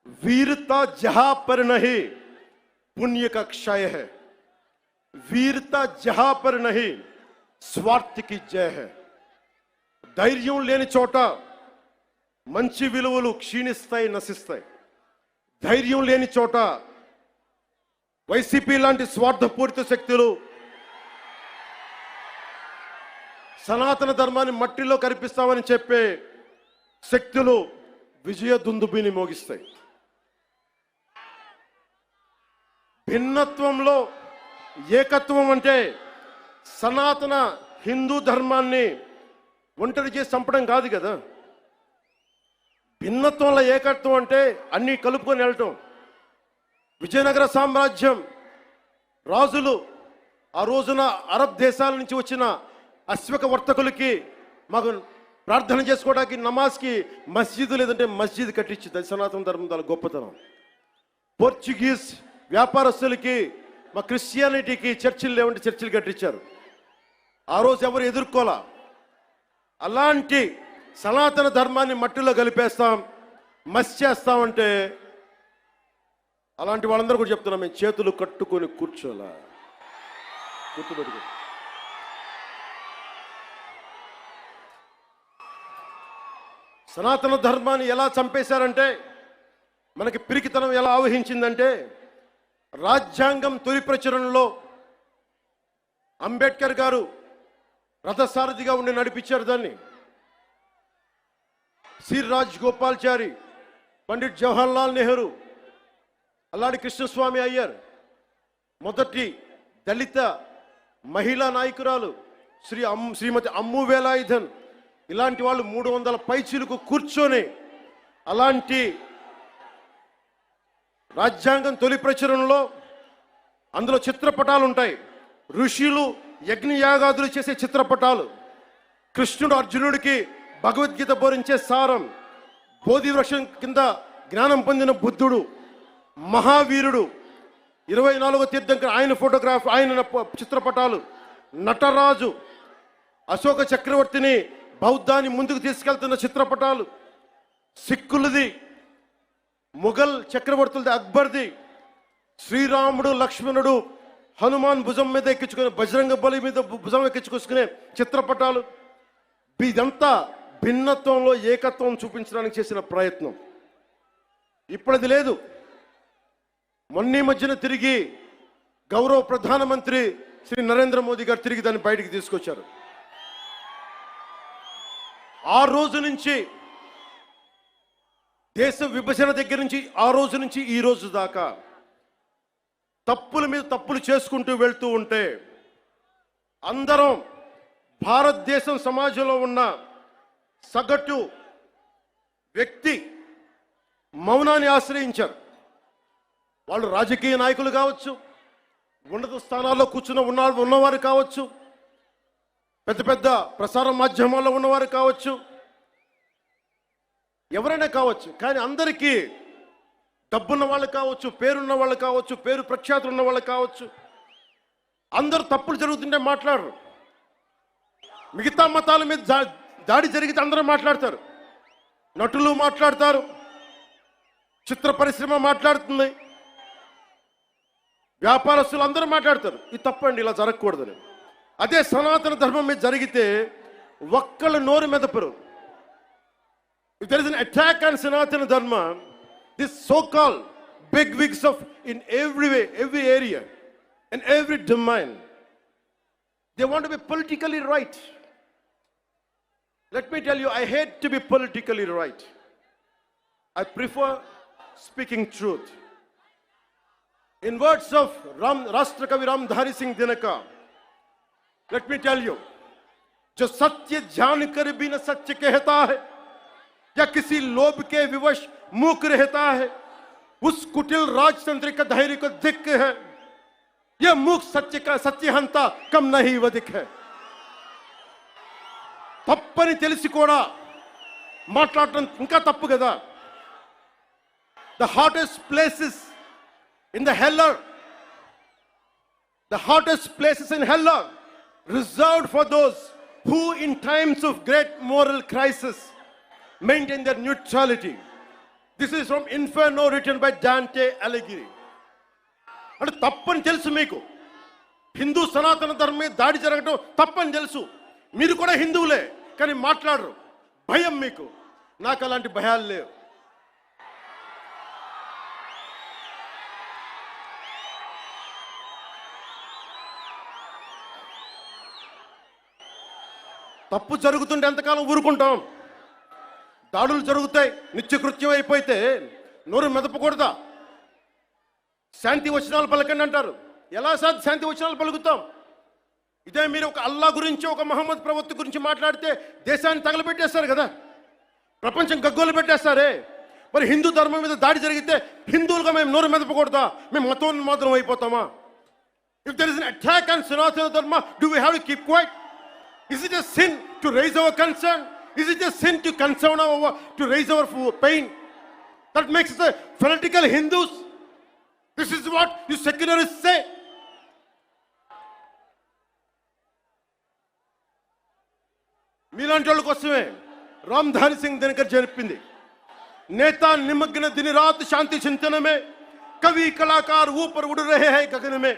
वीरता जहां पर नहीं पुण्य का क्षय है, वीरता जहां पर नहीं स्वार्थ की जय है. ధైర్యం లేని చోట మంచి విలువలు క్షీణిస్తాయి, నశిస్తాయి. ధైర్యం లేని చోట వైసీపీ లాంటి స్వార్థపూరిత శక్తులు సనాతన ధర్మాన్ని మట్టిలో కరిపిస్తామని చెప్పే శక్తులు విజయ దుందుబిని మోగిస్తాయి. భిన్నత్వంలో ఏకత్వం అంటే సనాతన హిందూ ధర్మాన్ని ఒంటరి చేసి చంపడం కాదు కదా. భిన్నత్వంలో ఏకత్వం అంటే అన్నీ కలుపుకొని వెళ్ళటం. విజయనగర సామ్రాజ్యం రాజులు ఆ రోజున అరబ్ దేశాల నుంచి వచ్చిన అశ్వక వర్తకులకి మాకు ప్రార్థన చేసుకోవడానికి నమాజ్కి మస్జిద్ లేదంటే మస్జిద్ కట్టించింది. సనాతన ధర్మం చాలా గొప్పతనం. పోర్చుగీస్ వ్యాపారస్తులకి మా క్రిస్టియానిటీకి చర్చిలు లేవంటే చర్చిలు కట్టించారు. ఆ రోజు ఎవరు ఎదుర్కోలా. అలాంటి సనాతన ధర్మాన్ని మట్టిలో కలిపేస్తాం, మస్ చేస్తామంటే అలాంటి వాళ్ళందరూ కూడా చెప్తున్నాం, మేము చేతులు కట్టుకొని కూర్చోలా. గుర్తుపెట్టుకో. సనాతన ధర్మాన్ని ఎలా చంపేశారంటే, మనకి పిరికితనం ఎలా ఆవహించిందంటే, రాజ్యాంగం తొలి ప్రచురణలో అంబేద్కర్ గారు రథసారథిగా ఉండి నడిపించారు దాన్ని. శ్రీ రాజగోపాల్చారి, పండిట్ జవహర్లాల్ నెహ్రూ, అల్లాడి కృష్ణస్వామి అయ్యర్, మొదటి దళిత మహిళా నాయకురాలు శ్రీమతి అమ్ము వేలాయుధన్, ఇలాంటి వాళ్ళు 300 పైచీలకు కూర్చొని అలాంటి రాజ్యాంగం తొలి ప్రచురణలో అందులో చిత్రపటాలు ఉంటాయి. ఋషులు యజ్ఞయాగాదులు చేసే చిత్రపటాలు, కృష్ణుడు అర్జునుడికి భగవద్గీత బోధించే సారం, బోధి వృక్షం కింద జ్ఞానం పొందిన బుద్ధుడు, మహావీరుడు, 24వ తీర్థంకర్ ఆయన ఫోటోగ్రాఫ్, ఆయన చిత్రపటాలు, నటరాజు, అశోక చక్రవర్తిని బౌద్ధాన్ని ముందుకు తీసుకెళ్తున్న చిత్రపటాలు, సిక్కులది, ముఘల్ చక్రవర్తులది, అక్బర్ది, శ్రీరాముడు లక్ష్మణుడు హనుమాన్ భుజం మీద ఎక్కించుకునే, బజరంగ బలి మీద భుజం ఎక్కించుకొసుకునే చిత్రపటాలు. ఇదంతా భిన్నత్వంలో ఏకత్వం చూపించడానికి చేసిన ప్రయత్నం. ఇప్పుడది లేదు. మొన్న మధ్యన తిరిగి గౌరవ ప్రధానమంత్రి శ్రీ నరేంద్ర మోదీ గారు తిరిగి దాన్ని బయటికి తీసుకొచ్చారు. ఆ రోజు నుంచి, దేశ విభజన దగ్గర నుంచి ఆ రోజు నుంచి ఈ రోజు దాకా తప్పుల మీద తప్పులు చేసుకుంటూ వెళ్తూ ఉంటే అందరం భారతదేశం సమాజంలో ఉన్న సగటు వ్యక్తి మౌనాన్ని ఆశ్రయించారు. వాళ్ళు రాజకీయ నాయకులు కావచ్చు, ఉన్నత స్థానాల్లో ఉన్నవారు కావచ్చు, పెద్ద పెద్ద ప్రసార మాధ్యమాల్లో ఉన్నవారు కావచ్చు, ఎవరైనా కావచ్చు. కానీ అందరికీ డబ్బున్న వాళ్ళు కావచ్చు, పేరున్న వాళ్ళు కావచ్చు, పేరు ప్రఖ్యాతులు ఉన్న వాళ్ళు కావచ్చు, అందరూ తప్పులు జరుగుతుంటే మాట్లాడరు. మిగతా మతాల మీద దాడి జరిగితే అందరూ మాట్లాడతారు. నటులు మాట్లాడతారు, చిత్ర పరిశ్రమ మాట్లాడుతుంది, వ్యాపారస్తులు అందరూ మాట్లాడతారు. ఇది తప్పండి, ఇలా జరగకూడదని. అదే సనాతన ధర్మం మీద జరిగితే ఒక్కళ్ళు నోరు మెదపరు. If there is an attack on Sanatana Dharma, this so-called big wigs of in every way, every area, and every domain, they want to be politically right. Let me tell you, I hate to be politically right. I prefer speaking truth. In words of Rashtrakavi Ramdhari Singh Dinaka, let me tell you, जो सत्य जान कर भी न सत्य कहता है या किसी लोभ के विवश मूक रहता है, उस कुटिल राजतंत्र का धैर्य को दिक्क है. यह मूक सत्य का सत्यहंता कम नहीं वधिक है. తప్పని తెలిసి కూడా మాట్లాడటం ఇంకా తప్పు కదా. The hottest places in the hell, the hottest places in hell are reserved for those who in times of great moral crisis maintain their neutrality. This is from Inferno written by Dante Alighieri. అంటే తప్పని తెలుసు మీకు, హిందూ సనాతన ధర్మే దాడి జరగడం తప్పని తెలుసు, మీరు కూడా హిందువులే, కానీ మాట్లాడరు. భయం మీకు. నాకు అలాంటి భయాలు లేవు. తప్పు జరుగుతుంటే ఎంతకాలం ఊరుకుంటాం? దాడులు జరుగుతాయి, నిత్యకృత్యం అయిపోతే నోరు మెదపకూడదా? శాంతి వచనాలు పలకండి అంటారు. ఎలా శాంతి వచనాలు పలుకుతాం? ఇదే మీరు ఒక అల్లా గురించి, ఒక మహమ్మద్ ప్రవక్త గురించి మాట్లాడితే దేశాన్ని తగలబెట్టేస్తారు కదా, ప్రపంచం గగ్గోలు పెట్టేస్తారే. మరి హిందూ ధర్మం మీద దాడి జరిగితే హిందువులుగా మేము నోరు మెదపకూడదా? మేము మతోన్మాదం అయిపోతామా? If there is an attack on Sanatana Dharma, do we have to keep quiet? Is it a sin to raise our concern? Is it a sin to concern to raise our pain? That makes us a fanatical Hindus. This is what you secularists say. మీలాంటి వాళ్ళ కోసమే రామ్ధారి సింగ్ దినకర్ చెప్పింది, నేతా నిమగ్న दिन रात शांति चिंतन में, कवि कलाकार ऊपर उड़ रहे हैं गगन में.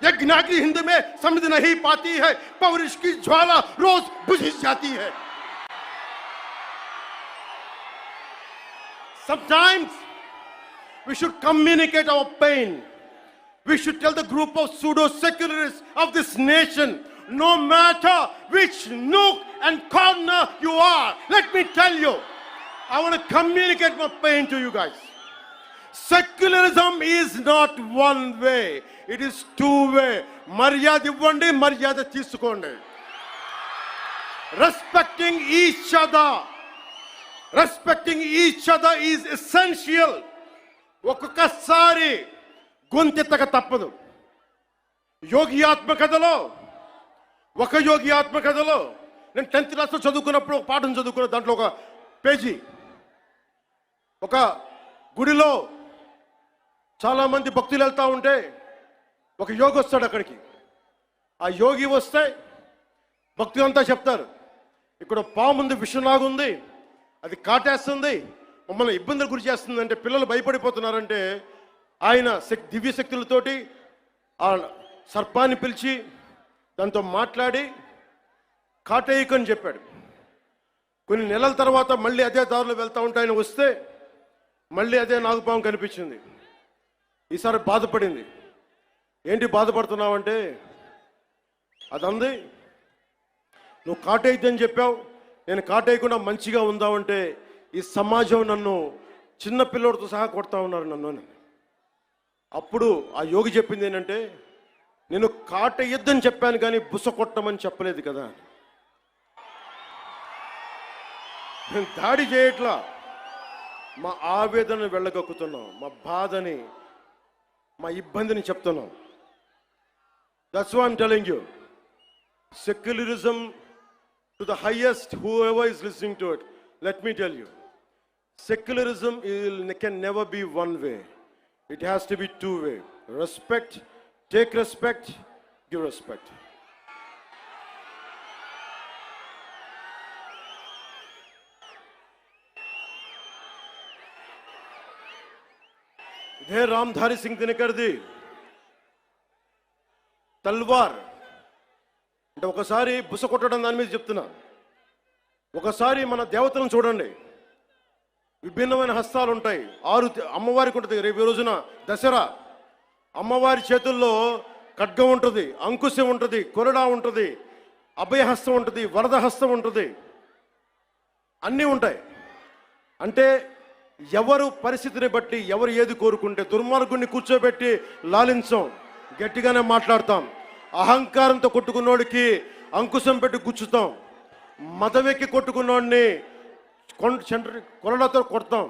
यज्ञाग्नि हिंद में समझ नहीं पाती है, पौरुष की ज्वाला रोज बुझ जाती है. Sometimes we should communicate our pain. We should tell the group of pseudo-secularists of this nation, no matter which nook and corner you are, let me tell you, I want to communicate my pain to you guys. Secularism is not one way, it is two way. Maryada ivvandi, maryada teesukondi. Respecting each other is essential. ఒక్కొక్కసారి గొంతెత్తక తప్పదు. యోగి ఆత్మకథలో ఒక యోగి ఆత్మకథలో నేను 10th క్లాస్లో చదువుకున్నప్పుడు ఒక పాఠం చదువుకున్న దాంట్లో ఒక పేజీ, ఒక గుడిలో చాలామంది భక్తులు వెళ్తూ ఉంటే ఒక యోగి వస్తాడు అక్కడికి. ఆ యోగి వస్తే భక్తులంతా చెప్తారు, ఇక్కడ పాము ఉంది, విషనాగుంది, అది కాటేస్తుంది, మమ్మల్ని ఇబ్బందులు గురి చేస్తుంది అంటే పిల్లలు భయపడిపోతున్నారంటే ఆయన దివ్య శక్తులతోటి ఆ సర్పాన్ని పిలిచి దాంతో మాట్లాడి కాటేయకని చెప్పాడు. కొన్ని నెలల తర్వాత మళ్ళీ అదే దారిలో వెళ్తూ ఉంటే ఆయన వస్తే మళ్ళీ అదే నాగుపాము కనిపించింది. ఈసారి బాధపడింది. ఏంటి బాధపడుతున్నావంటే, అదంది నువ్వు కాటేయద్దని చెప్పావు, నేను కాటేయకుండా మంచిగా ఉందామంటే ఈ సమాజం నన్ను చిన్న పిల్లోడితో సహా కొడతా ఉన్నారు నన్ను. అప్పుడు ఆ యోగి చెప్పింది ఏంటంటే, నేను కాటేయద్దని చెప్పాను కానీ బుస కొట్టమని చెప్పలేదు కదా. నేను దాడి చేయట్లా, మా ఆవేదనను వెళ్ళగక్కుతున్నాం, మా బాధని, మా ఇబ్బందిని చెప్తున్నాం. That's why I'm telling you. Secularism to the highest, whoever is listening to it, let me tell you, secularism can never be one way. It has to be two way. Respect, take respect, give respect. ఇదే రామ్ధారి సింగ్ దినకర్ది తల్వార్ అంటే ఒకసారి బుస కొట్టడం దాని మీద చెప్తున్నా. ఒకసారి మన దేవతలను చూడండి, విభిన్నమైన హస్తాలు ఉంటాయి. 6 అమ్మవారికి ఉంటుంది. రేపు రోజున దసరా, అమ్మవారి చేతుల్లో ఖడ్గం ఉంటుంది, అంకుశం ఉంటుంది, కొరడా ఉంటుంది, అభయహస్తం ఉంటుంది, వరద హస్తం ఉంటుంది, అన్నీ ఉంటాయి. అంటే ఎవరు పరిస్థితిని బట్టి ఎవరు ఏది కోరుకుంటే, దుర్మార్గుడిని కూర్చోబెట్టి లాలించం, గట్టిగానే మాట్లాడతాం. అహంకారంతో కొట్టుకున్నోడికి అంకుశం పెట్టి గుచ్చుతాం, మదవెక్కి కొట్టుకున్నోడిని కొరడాతో కొడతాం,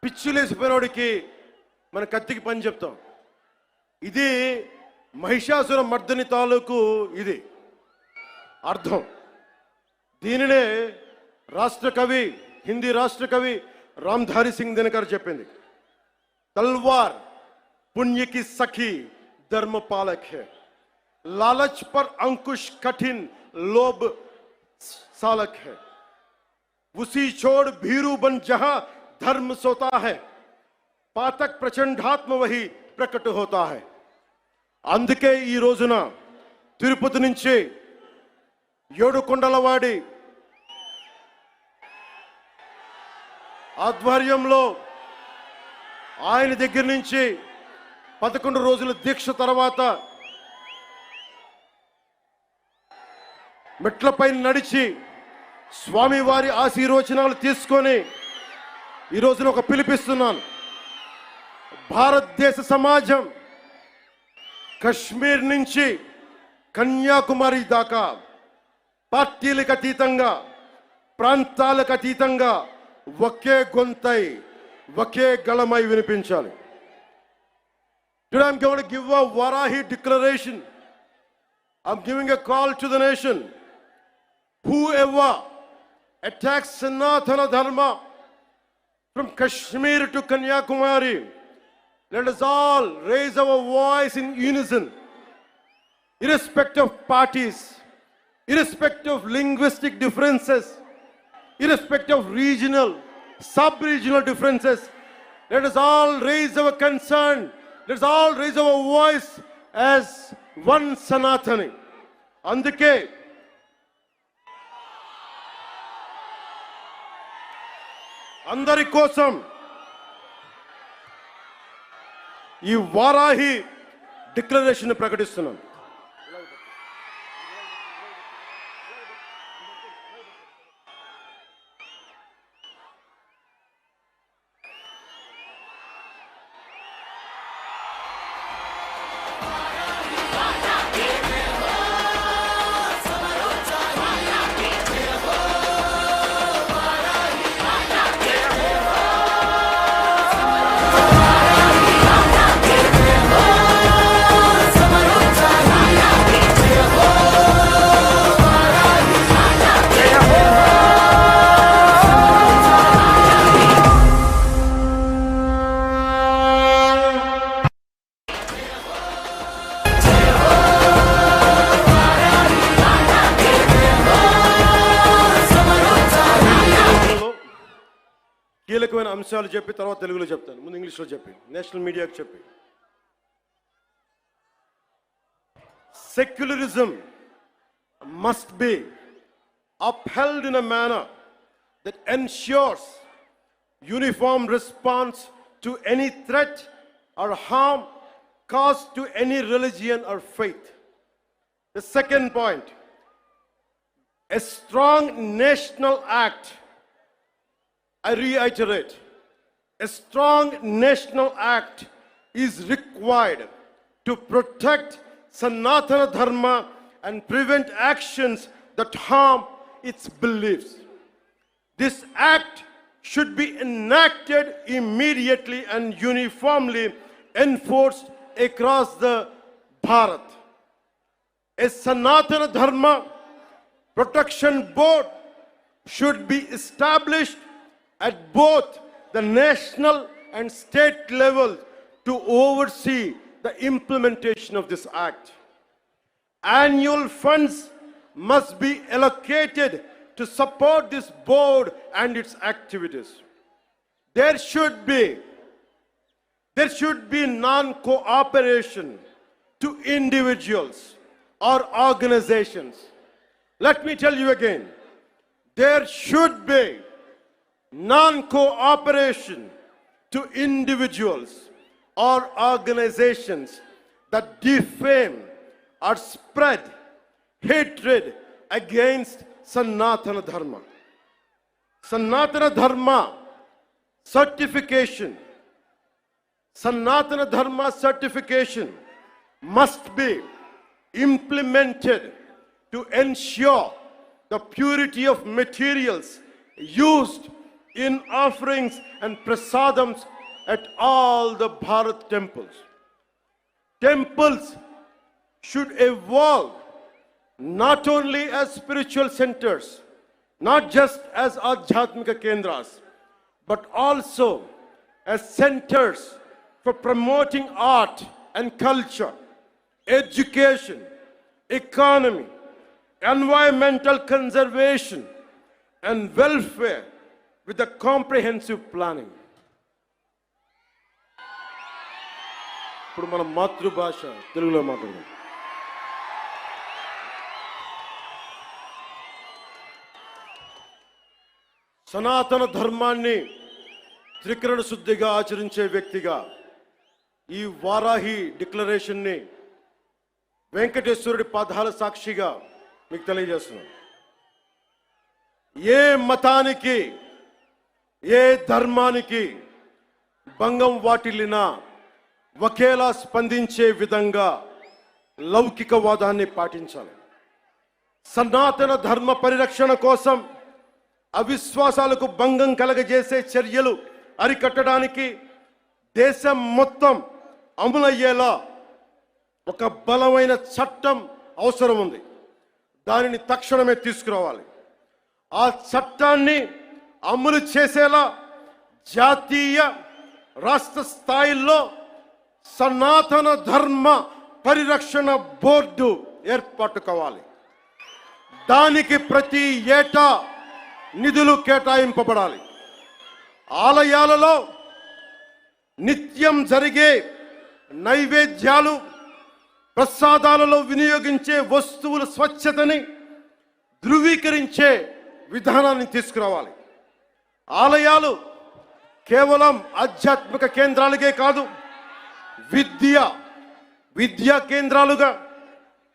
పిచ్చిలేసిపోయినోడికి మన కత్తికి పని చెప్తాం. ఇది మహిషాసుర మర్దని తాలూకు ఇది అర్థం. దీనినే రాష్ట్ర కవి, హిందీ రాష్ట్ర కవి రామ్ధారి సింగ్ దినకర్ చెప్పింది. तलवार पुण्य की सखी धर्म पालक है, लालच पर अंकुश कठिन लोभ सालक है, उसी छोड़ भीरू बन जहां धर्म सोता है, पातक प्रचंडात्म वही प्रकट होता है. అందుకే ఈ రోజున తిరుపతి నుంచి ఏడుకొండలవాడి ఆధ్వర్యంలో ఆయన దగ్గర నుంచి 11 రోజుల దీక్ష తర్వాత మెట్లపై నడిచి స్వామివారి ఆశీర్వచనాలు తీసుకొని ఈ రోజున ఒక పిలిపిస్తున్నాను. భారతదేశ సమాజం కశ్మీర్ నుంచి కన్యాకుమారి దాకా పార్టీలకు అతీతంగా, ప్రాంతాలకు అతీతంగా ఒకే గొంతై ఒకే గళమై వినిపించాలి. Today I'm going to give a Varahi declaration. I'm giving a call to the nation. Whoever attacks Sanatana Dharma from Kashmir to Kanyakumari, let us all raise our voice in unison, irrespective of parties, irrespective of linguistic differences, irrespective of regional, sub-regional differences. Let us all raise our concern. Let us all raise our voice as one Sanatani. Andike అందరి కోసం ఈ Varahi declaration ప్రకటిస్తున్నాను. ముఖ్యమైన అంశాలు చెప్పి తర్వాత తెలుగులో చెప్తాను. ముందు ఇంగ్లీష్లో చెప్పి నేషనల్ మీడియాకి చెప్పి. Secularism must be upheld in a manner that ensures uniform response to any threat or harm caused to any religion or faith. The second point, a strong national act, I reiterate, a strong national act is required to protect Sanatana Dharma and prevent actions that harm its beliefs. This act should be enacted immediately and uniformly enforced across the Bharat. A Sanatana Dharma Protection Board should be established at both the national and state levels to oversee the implementation of this act. Annual funds must be allocated to support this board and its activities. There should be non-cooperation to individuals or organizations. Let me tell you again, there should be non-cooperation to individuals or organizations that defame or spread hatred against Sanatana Dharma. Sanatana Dharma certification must be implemented to ensure the purity of materials used in offerings and prasadams at all the Bharat temples. Temples should evolve not only as spiritual centers, not just as Adhyatmika Kendras, but also as centers for promoting art and culture, education, economy, environmental conservation, and welfare with a comprehensive planning. ఇప్పుడు మన మాతృభాష తెలుగులో మాట్లాడదాం. సనాతన ధర్మాన్ని త్రికరణ శుద్ధిగా ఆచరించే వ్యక్తిగా ఈ వారాహి డిక్లరేషన్ని వెంకటేశ్వరుడి పాదాల సాక్షిగా మీకు తెలియజేస్తున్నాను. ఏ మతానికి ఏ ధర్మానికి భంగం వాటిల్లినా ఒకేలా స్పందించే విధంగా లౌకికవాదాన్ని పాటించాలి. సనాతన ధర్మ పరిరక్షణ కోసం అవిశ్వాసాలకు భంగం కలగజేసే చర్యలు అరికట్టడానికి దేశం మొత్తం అమలయ్యేలా ఒక బలమైన చట్టం అవసరం ఉంది. దానిని తక్షణమే తీసుకురావాలి. ఆ చట్టాన్ని అమలు చేసేలా జాతీయ రాష్ట్ర స్థాయిల్లో సనాతన ధర్మ పరిరక్షణ బోర్డు ఏర్పాటు కావాలి. దానికి ప్రతి ఏటా నిధులు కేటాయింపబడాలి. ఆలయాలలో నిత్యం జరిగే నైవేద్యాలు, ప్రసాదాలలో వినియోగించే వస్తువుల స్వచ్ఛతని ధృవీకరించే విధానాన్ని తీసుకురావాలి. ఆలయాలు కేవలం ఆధ్యాత్మిక కేంద్రాలుగే కాదు, విద్యా కేంద్రాలుగా,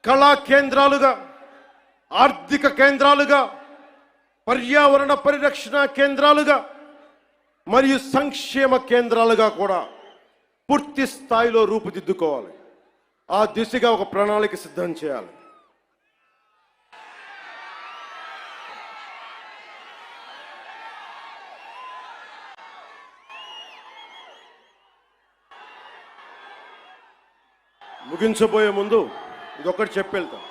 కళా కేంద్రాలుగా, ఆర్థిక కేంద్రాలుగా, పర్యావరణ పరిరక్షణ కేంద్రాలుగా మరియు సంక్షేమ కేంద్రాలుగా కూడా పూర్తి స్థాయిలో రూపుదిద్దుకోవాలి. ఆ దిశగా ఒక ప్రణాళిక సిద్ధం చేయాలి. ముగించబోయే ముందు ఇదొక్కటి చెప్పెళ్తాం.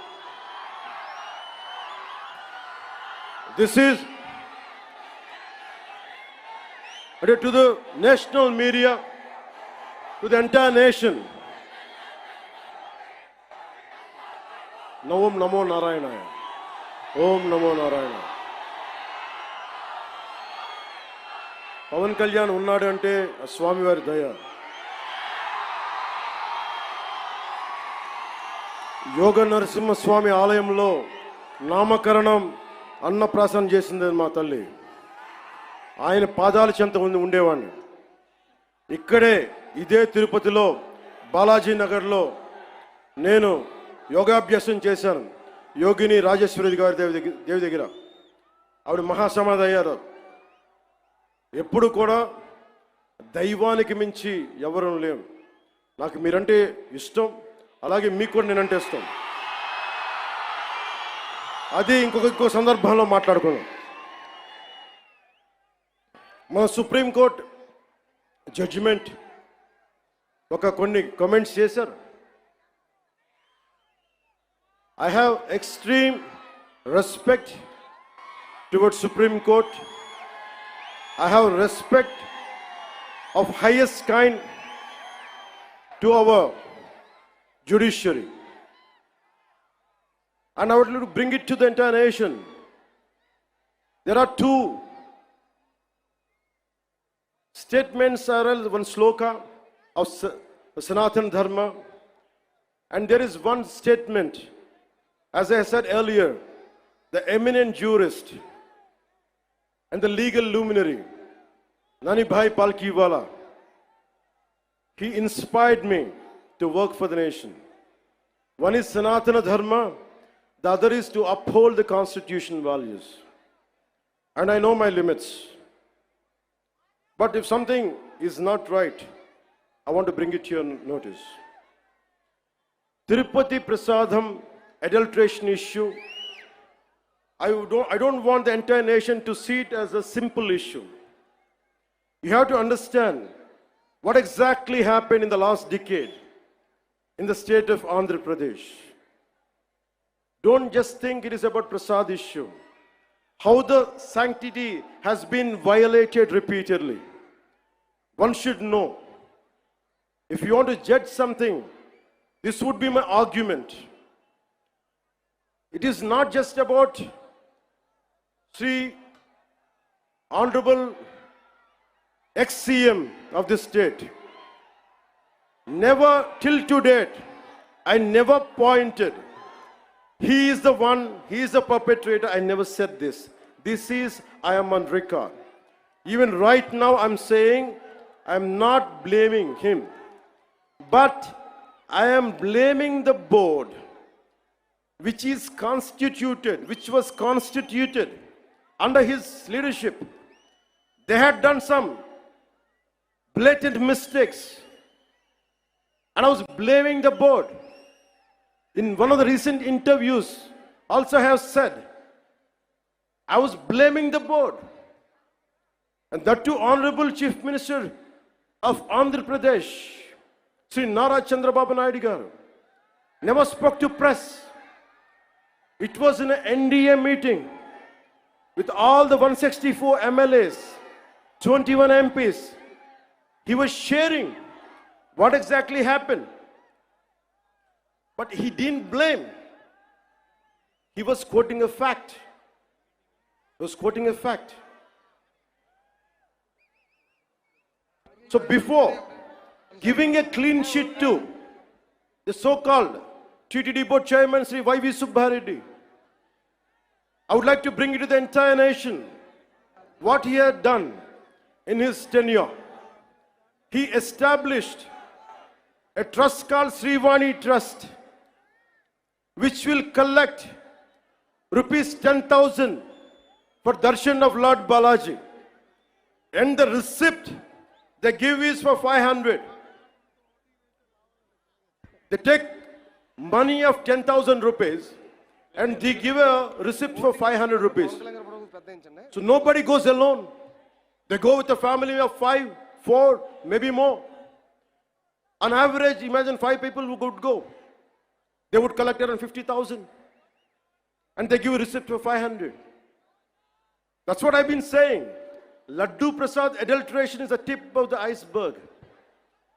This is to the national media, to the entire nation. Om Namo Narayana. Om Namo Narayana. Pawan Kalyan ఉన్నాడు అంటే స్వామివారి దయ. యోగ నరసింహస్వామి ఆలయంలో నామకరణం అన్నప్రాసన చేసింది మా తల్లి. ఆయన పాదాల చెంత ఉండేవాడిని. ఇక్కడే ఇదే తిరుపతిలో బాలాజీ నగర్లో నేను యోగాభ్యాసం చేశాను. యోగిని రాజేశ్వరి గారి దేవి దగ్గర ఆవిడ మహాసమాధి అయ్యారు. ఎప్పుడు కూడా దైవానికి మించి ఎవరు లేవు. నాకు మీరంటే ఇష్టం, అలాగే మీకు కూడా నేనంటే ఇష్టం. అది ఇంకో సందర్భంలో మాట్లాడుకున్నాం. మన సుప్రీంకోర్టు జడ్జిమెంట్ కొన్ని కామెంట్స్ చేశారు. I have extreme respect towards Supreme Court. I have respect of highest kind to our judiciary. And I would like to bring it to the entire nation. There are two statements, one sloka of Sanatana Dharma, and there is one statement, as I said earlier, the eminent jurist and the legal luminary, Nani Bhai Palkiwala, he inspired me to work for the nation. One is Sanatana Dharma, the other is to uphold the constitution values. And I know my limits. But if something is not right, I want to bring it to your notice. Tirupati Prasadam adulteration issue, I don't want the entire nation to see it as a simple issue. You have to understand what exactly happened in the last decade in the state of Andhra Pradesh. Don't just think it is about Prasad issue. How the sanctity has been violated repeatedly. One should know. If you want to judge something, this would be my argument. It is not just about Sri Honorable ex-CM of this state. Never till to date, I never pointed. He is the one, he is the perpetrator. I never said this. This is, I am on record. Even right now I'm saying, I'm not blaming him. But I am blaming the board, which was constituted under his leadership. They had done some blatant mistakes. And I was blaming the board. In one of the recent interviews, also I have said, I was blaming the board. And that too, Honorable Chief Minister of Andhra Pradesh, Sri Nara Chandrababu Naidu garu, never spoke to press. It was in an NDA meeting with all the 164 MLAs, 21 MPs. He was sharing what exactly happened. But he didn't blame. He was quoting a fact. So before giving a clean sheet to the so-called TTD board chairman Sri Y.V. Subbareddy, I would like to bring it to the entire nation what he had done in his tenure. He established a trust called Srivani Trust, which will collect rupees 10,000 for darshan of Lord Balaji. And the receipt they give is for 500. They take money of 10,000 rupees and they give a receipt for 500 rupees. So nobody goes alone. They go with a family of 5, 4, maybe more. On average, imagine 5 people who could go. They would collect around 50,000. And they give a receipt for 500. That's what I've been saying. Laddu Prasad adulteration is the tip of the iceberg.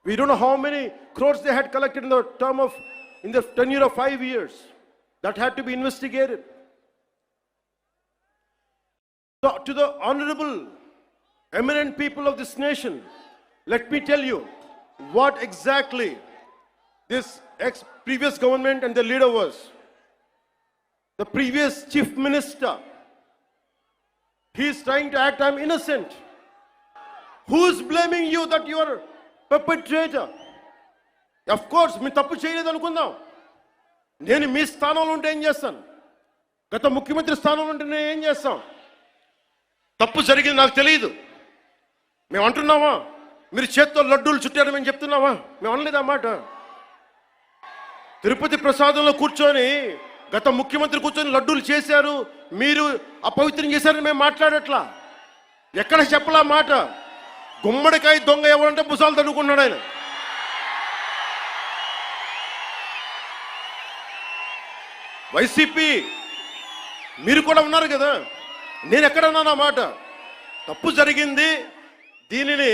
We don't know how many crores they had collected in the tenure of 5 years. That had to be investigated. So to the Honorable eminent people of this nation, let me tell you what exactly this previous government and the leader was. The previous chief minister, he is trying to act, I'm innocent. Who is blaming you that you are perpetrator? Of course, మీ తప్పు చేయలేదు అనుకుందాం. నేను మీ స్థానంలో ఉంటే ఏం చేస్తాను? గత ముఖ్యమంత్రి స్థానంలో ఉంటే నేను ఏం చేస్తాం? తప్పు జరిగింది నాకు తెలియదు. మేము అంటున్నావా? మీరు చేత్తో లడ్డూలు చుట్టారు మేము చెప్తున్నావా? మేము అనలేదు అన్నమాట. తిరుపతి ప్రసాదంలో కూర్చొని గత ముఖ్యమంత్రి కూర్చొని లడ్డూలు చేశారు, మీరు అపవిత్రం చేశారని మేము మాట్లాడట్లా. ఎక్కడ చెప్పలా మాట. గుమ్మడికాయ దొంగ ఎవరంటే భుజాలు తడుకున్నాడు ఆయన. వైసీపీ మీరు కూడా ఉన్నారు కదా, నేను ఎక్కడన్నాను ఆ మాట. తప్పు జరిగింది, దీనిని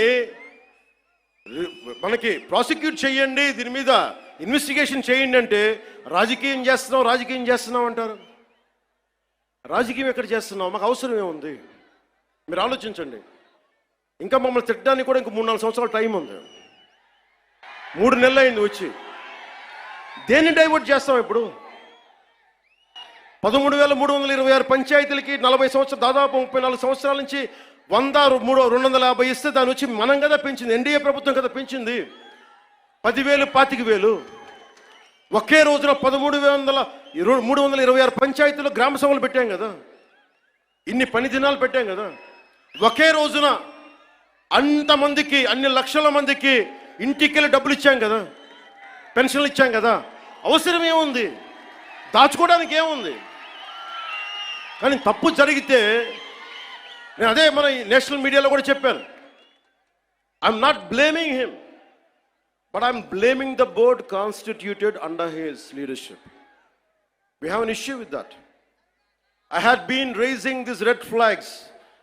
మనకి ప్రాసిక్యూట్ చేయండి, దీని మీద ఇన్వెస్టిగేషన్ చేయండి అంటే రాజకీయం చేస్తున్నాం అంటారు. రాజకీయం ఎక్కడ చేస్తున్నాం? మాకు అవసరం ఏముంది? మీరు ఆలోచించండి. ఇంకా మమ్మల్ని తిట్టడానికి కూడా ఇంక 3-4 సంవత్సరాల టైం ఉంది. 3 నెలలు అయింది వచ్చి. దేన్ని డైవర్ట్ చేస్తాం ఇప్పుడు? 13,326 పంచాయతీలకి 40 సంవత్సరాలు, దాదాపు 34 సంవత్సరాల నుంచి 250 ఇస్తే దాని వచ్చి మనం కదా పెంచింది, ఎన్డీఏ ప్రభుత్వం కదా పెంచింది. 10,000, 25,000 ఒకే రోజున 13,326 పంచాయతీలో గ్రామ సభలు పెట్టాం కదా, ఇన్ని పని దినాలు పెట్టాం కదా. ఒకే రోజున అంతమందికి, అన్ని లక్షల మందికి ఇంటికెళ్ళి డబ్బులు ఇచ్చాం కదా, పెన్షన్లు ఇచ్చాం కదా. అవసరం ఏముంది? దాచుకోవడానికి ఏముంది? కానీ తప్పు జరిగితే నేను అదే మన నేషనల్ మీడియాలో కూడా చెప్పాను. I'm not blaming him, but I'm blaming the board constituted under his leadership. We have an issue with that. I had been raising these red flags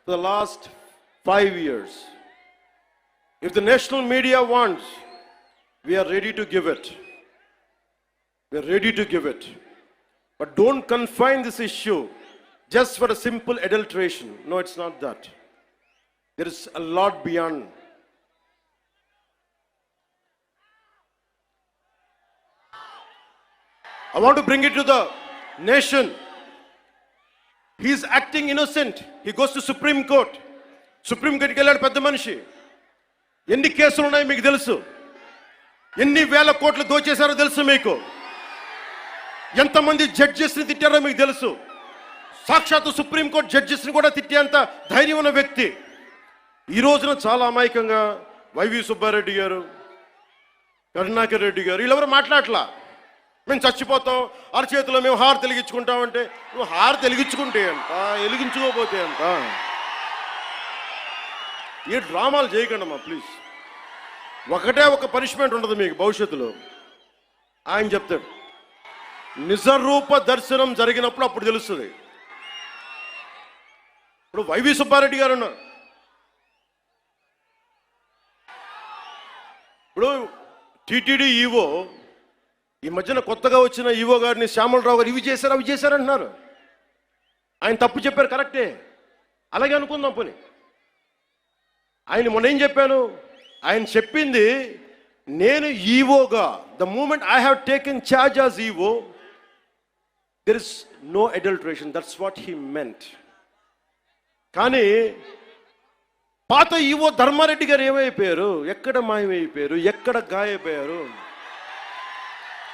for the last 5 years. If the national media wants, we are ready to give it. We are ready to give it. But don't confine this issue just for a simple adulteration. No, it's not that. There is a lot beyond. I want to bring it to the nation. He is acting innocent. He goes to Supreme Court. Supreme Court కి వెళ్ళాడు పెద్ద మనిషి. ఎన్ని కేసులు ఉన్నాయి మీకు తెలుసు. ఎన్ని వేల కోట్లు దోచేశారో తెలుసు మీకు. ఎంతమంది జడ్జెస్ని తిట్టారో మీకు తెలుసు. సాక్షాత్తు సుప్రీంకోర్టు జడ్జెస్ని కూడా తిట్టేంత ధైర్యం ఉన్న వ్యక్తి. ఈ రోజున చాలా అమాయకంగా వైవి సుబ్బారెడ్డి గారు, కరుణాకర్ రెడ్డి గారు వీళ్ళెవరు మాట్లాడలా. మేము చచ్చిపోతాం, అరచేతిలో మేము హారు వెలిగించుకుంటామంటే, నువ్వు హారు వెలిగించుకుంటే అంట, వెలిగించుకోపోతే అంట. ఏ డ్రామాలు చేయకండమ్మా ప్లీజ్. ఒకటే ఒక పనిష్మెంట్ ఉండదు మీకు భవిష్యత్తులో. ఆయన చెప్తాడు, నిజరూప దర్శనం జరిగినప్పుడు అప్పుడు తెలుస్తుంది. ఇప్పుడు వైవి సుబ్బారెడ్డి గారు ఉన్నారు. ఇప్పుడు టీటీడీ ఈవో, ఈ మధ్యన కొత్తగా వచ్చిన ఈవో గారిని శ్యామలరావు గారు ఇవి చేశారు అవి చేశారంటున్నారు. ఆయన తప్పు చెప్పారు, కరెక్టే, అలాగే అనుకుందాం పోనీ. ఆయన మొన్న ఏం చెప్పాను, ఆయన చెప్పింది నేను ఈవోగా, the moment I have taken charge as EO, there is no adulteration, that's what he meant. కానీ పాత ఈవో ధర్మారెడ్డి గారు ఏమైపోయారు, ఎక్కడ మాయమైపోయారు, ఎక్కడ గాయపోయారు?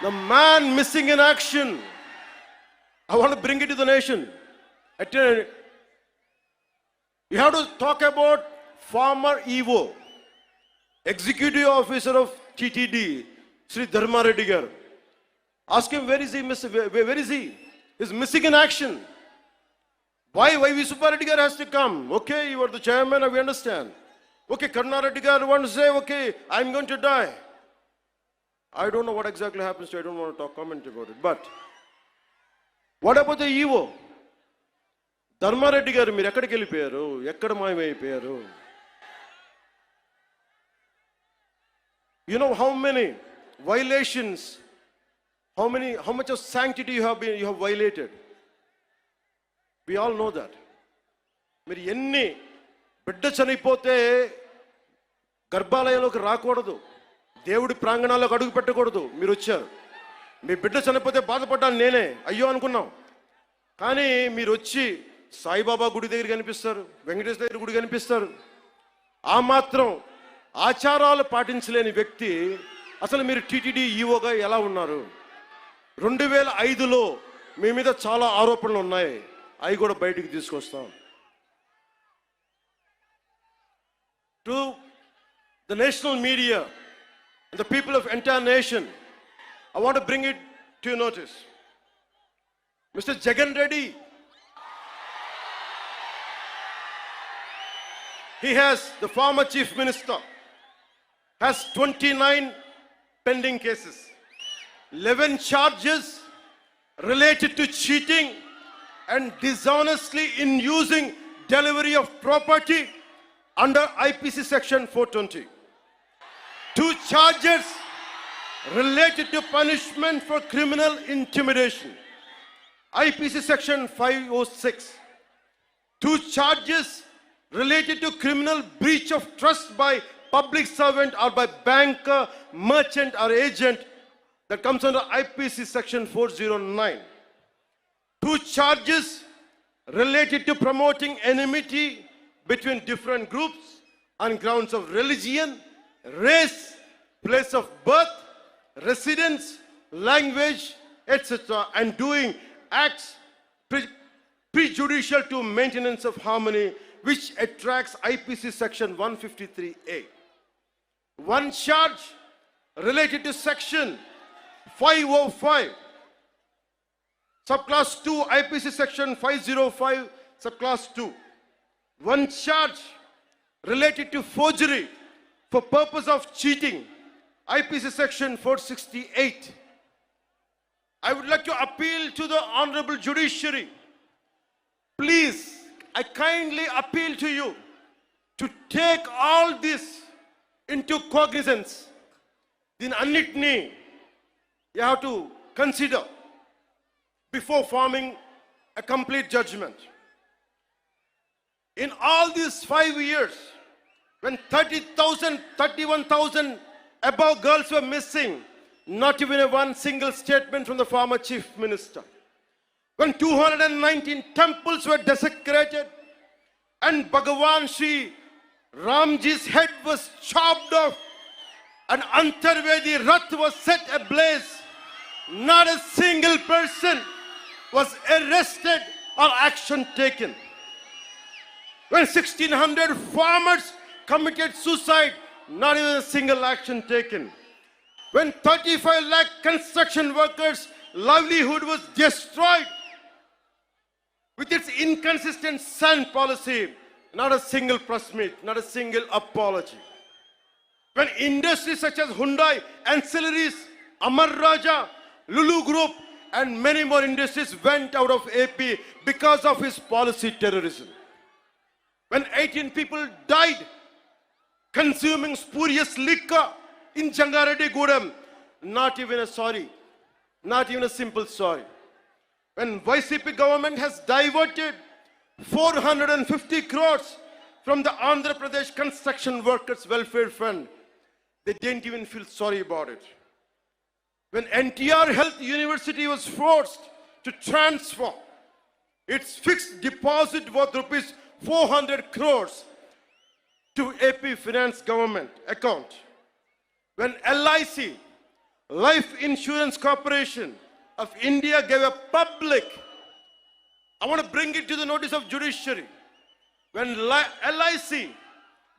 The man missing in action. I want to bring it to the nation. You have to talk about former EVO, Executive Officer of TTD, Sri Dharma Reddy garu. Ask him, where is he? Where is he? He's missing in action. Why V. Subbareddy garu has to come? Okay, you are the chairman, we understand. Okay, Karuna Reddy garu want to say, okay, I'm going to die. I don't know what exactly happens to, I don't want to comment about it. But what about the EVO? Dharmareddy గారు మీరు ఎక్కడికి వెళ్ళిపోయారు, ఎక్కడ మాయమైపోయారు? You know how many violations, how much of sanctity you have violated. We all know that. మీరు ఎన్ని బిడ్డ చనిపోతే గర్భాలయంలోకి రాకూడదు, దేవుడి ప్రాంగణాల్లోకి అడుగు పెట్టకూడదు. మీరు వచ్చారు, మీ బిడ్డ చనిపోతే బాధపడ్డాను నేనే, అయ్యో అనుకున్నాం. కానీ మీరు వచ్చి సాయిబాబా గుడి దగ్గర కనిపిస్తారు, వెంకటేశ్వర దగ్గర గుడి కనిపిస్తారు. ఆ మాత్రం ఆచారాలు పాటించలేని వ్యక్తి అసలు మీరు టీటీడీ ఈఓగా ఎలా ఉన్నారు? 2005లో మీ మీద చాలా ఆరోపణలు ఉన్నాయి, అవి కూడా బయటికి తీసుకొస్తాం. To the national media and the people of entire nation, I want to bring it to your notice. Mr. Jagan Reddy, he has, the former chief minister, has 29 pending cases, 11 charges related to cheating and dishonestly in using delivery of property under IPC section 420. 2 charges related to punishment for criminal intimidation, IPC section 506. 2 charges related to criminal breach of trust by public servant or by banker, merchant or agent, that comes under IPC section 409. 2 charges related to promoting enmity between different groups on grounds of religion, race, place of birth, residence, language, etc., and doing acts prejudicial to maintenance of harmony, which attracts IPC section 153A. 1 charge related to section 505, subclass 2, IPC section 505, subclass 2. 1 charge related to forgery for purpose of cheating, IPC section 468. I would like to appeal to the honorable judiciary. Please, I kindly appeal to you to take all this into cognizance. Din annitni you have to consider before forming a complete judgment. In all these 5 years, when 30,000, 31,000 above girls were missing, not even one single statement from the former chief minister. When 219 temples were desecrated and Bhagavan Sri Ramji's head was chopped off and Antarvedi Rath was set ablaze, not a single person was arrested or action taken. When 1,600 farmers committed suicide, not even a single action taken. When 35 lakh construction workers' livelihood was destroyed with its inconsistent sand policy, not a single press meet, not a single apology. When industries such as Hyundai, Ancillaries, Amar Raja, Lulu Group, and many more industries went out of AP because of his policy terrorism. When 18 people died consuming spurious liquor in Jangareddy Gudem, not even a sorry, not even a simple sorry. When YCP government has diverted 450 crores from the Andhra Pradesh Construction Workers Welfare Fund, they didn't even feel sorry about it. When NTR Health University was forced to transfer its fixed deposit worth rupees 400 crores to AP Finance government account. When LIC, Life Insurance Corporation of India, gave a public, I want to bring it to the notice of judiciary. When LIC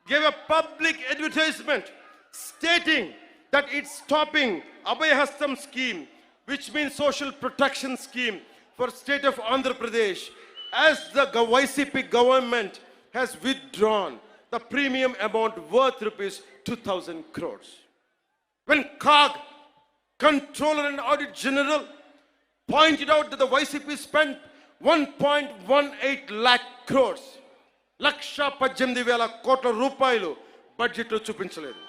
gave a public advertisement stating that it's stopping Abhayahastam scheme, which means social protection scheme for state of Andhra Pradesh, as the YCP government has withdrawn the premium amount worth rupees 2,000 crores. When COG, Controller and Audit General, pointed out that the YCP spent 1.18 lakh crores, Laksha 18,000 కోట్ల రూపాయలు బడ్జెట్లో చూపించలేదు.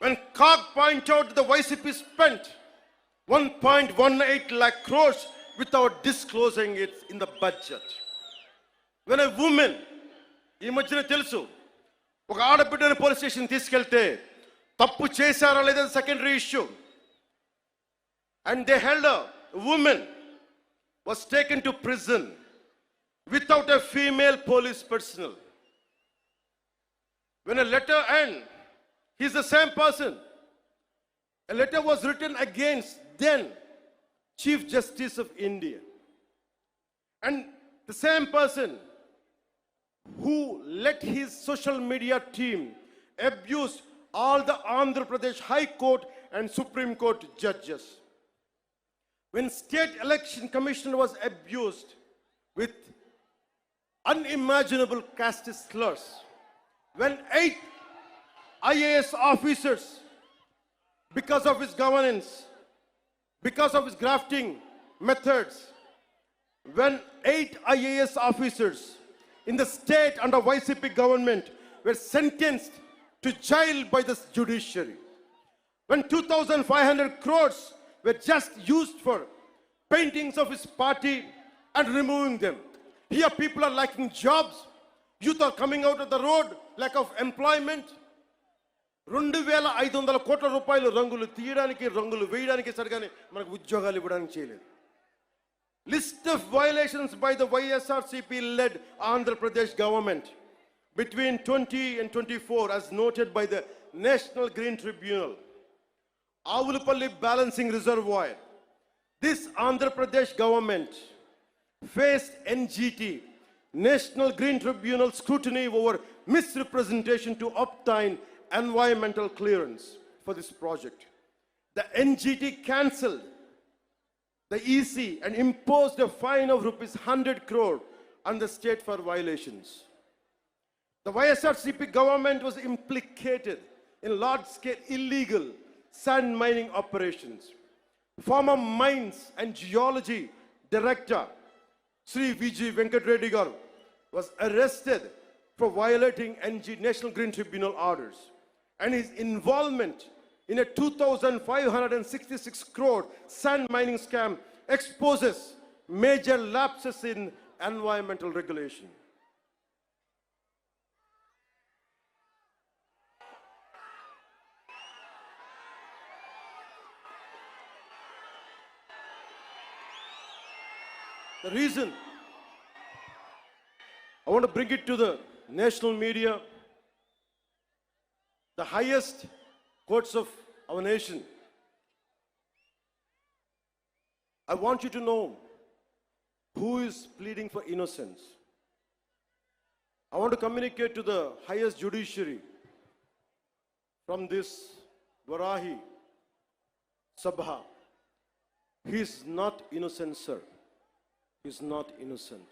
When COG pointed out that the YCP spent 1.18 lakh crores without disclosing it in the budget. When a woman ఈ మధ్యన తెలుసు, ఒక ఆడబిడ్డని police station తీసుకెళ్తే తప్పు చేశారా లేదా secondary issue. And they held a woman was taken to prison without a female police personnel. When a letter, and he's the same person, a letter was written against then Chief Justice of India, and the same person who let his social media team abuse all the Andhra Pradesh High Court and Supreme Court judges. When State Election Commission was abused with unimaginable caste slurs, when 8 IAS officers, because of his governance, because of his grafting methods, when 8 IAS officers in the state under YCP government were sentenced to jail by the judiciary, when 2,500 crores were just used for paintings of his party and removing them. Here people are lacking jobs, youth are coming out of the road, lack of employment. 2,500 కోట్ల రూపాయలు రంగులు తీయడానికి, రంగులు వేయడానికి సరిగానే మనకు ఉద్యోగాలు ఇవ్వడానికి చేయలేదు. List of violations by the YSRCP led Andhra Pradesh government between 20 and 24 as noted by the National Green Tribunal. Avulapalli balancing reservoir. This Andhra Pradesh government faced NGT, National Green Tribunal scrutiny over misrepresentation to obtain environmental clearance for this project. The NGT cancelled the EC and imposed a fine of rupees 100 crore on the state for violations. The YSRCP government was implicated in large-scale illegal sand mining operations. Former Mines and Geology Director Sri VG Venkat Reddy garu was arrested for violating National Green Tribunal orders, and his involvement in a 2,566 crore sand mining scam exposes major lapses in environmental regulation. The reason I want to bring it to the national media, the highest courts of our nation, I want you to know who is pleading for innocence. I want to communicate to the highest judiciary from this Varahi Sabha. He is not innocent, sir. He is not innocent.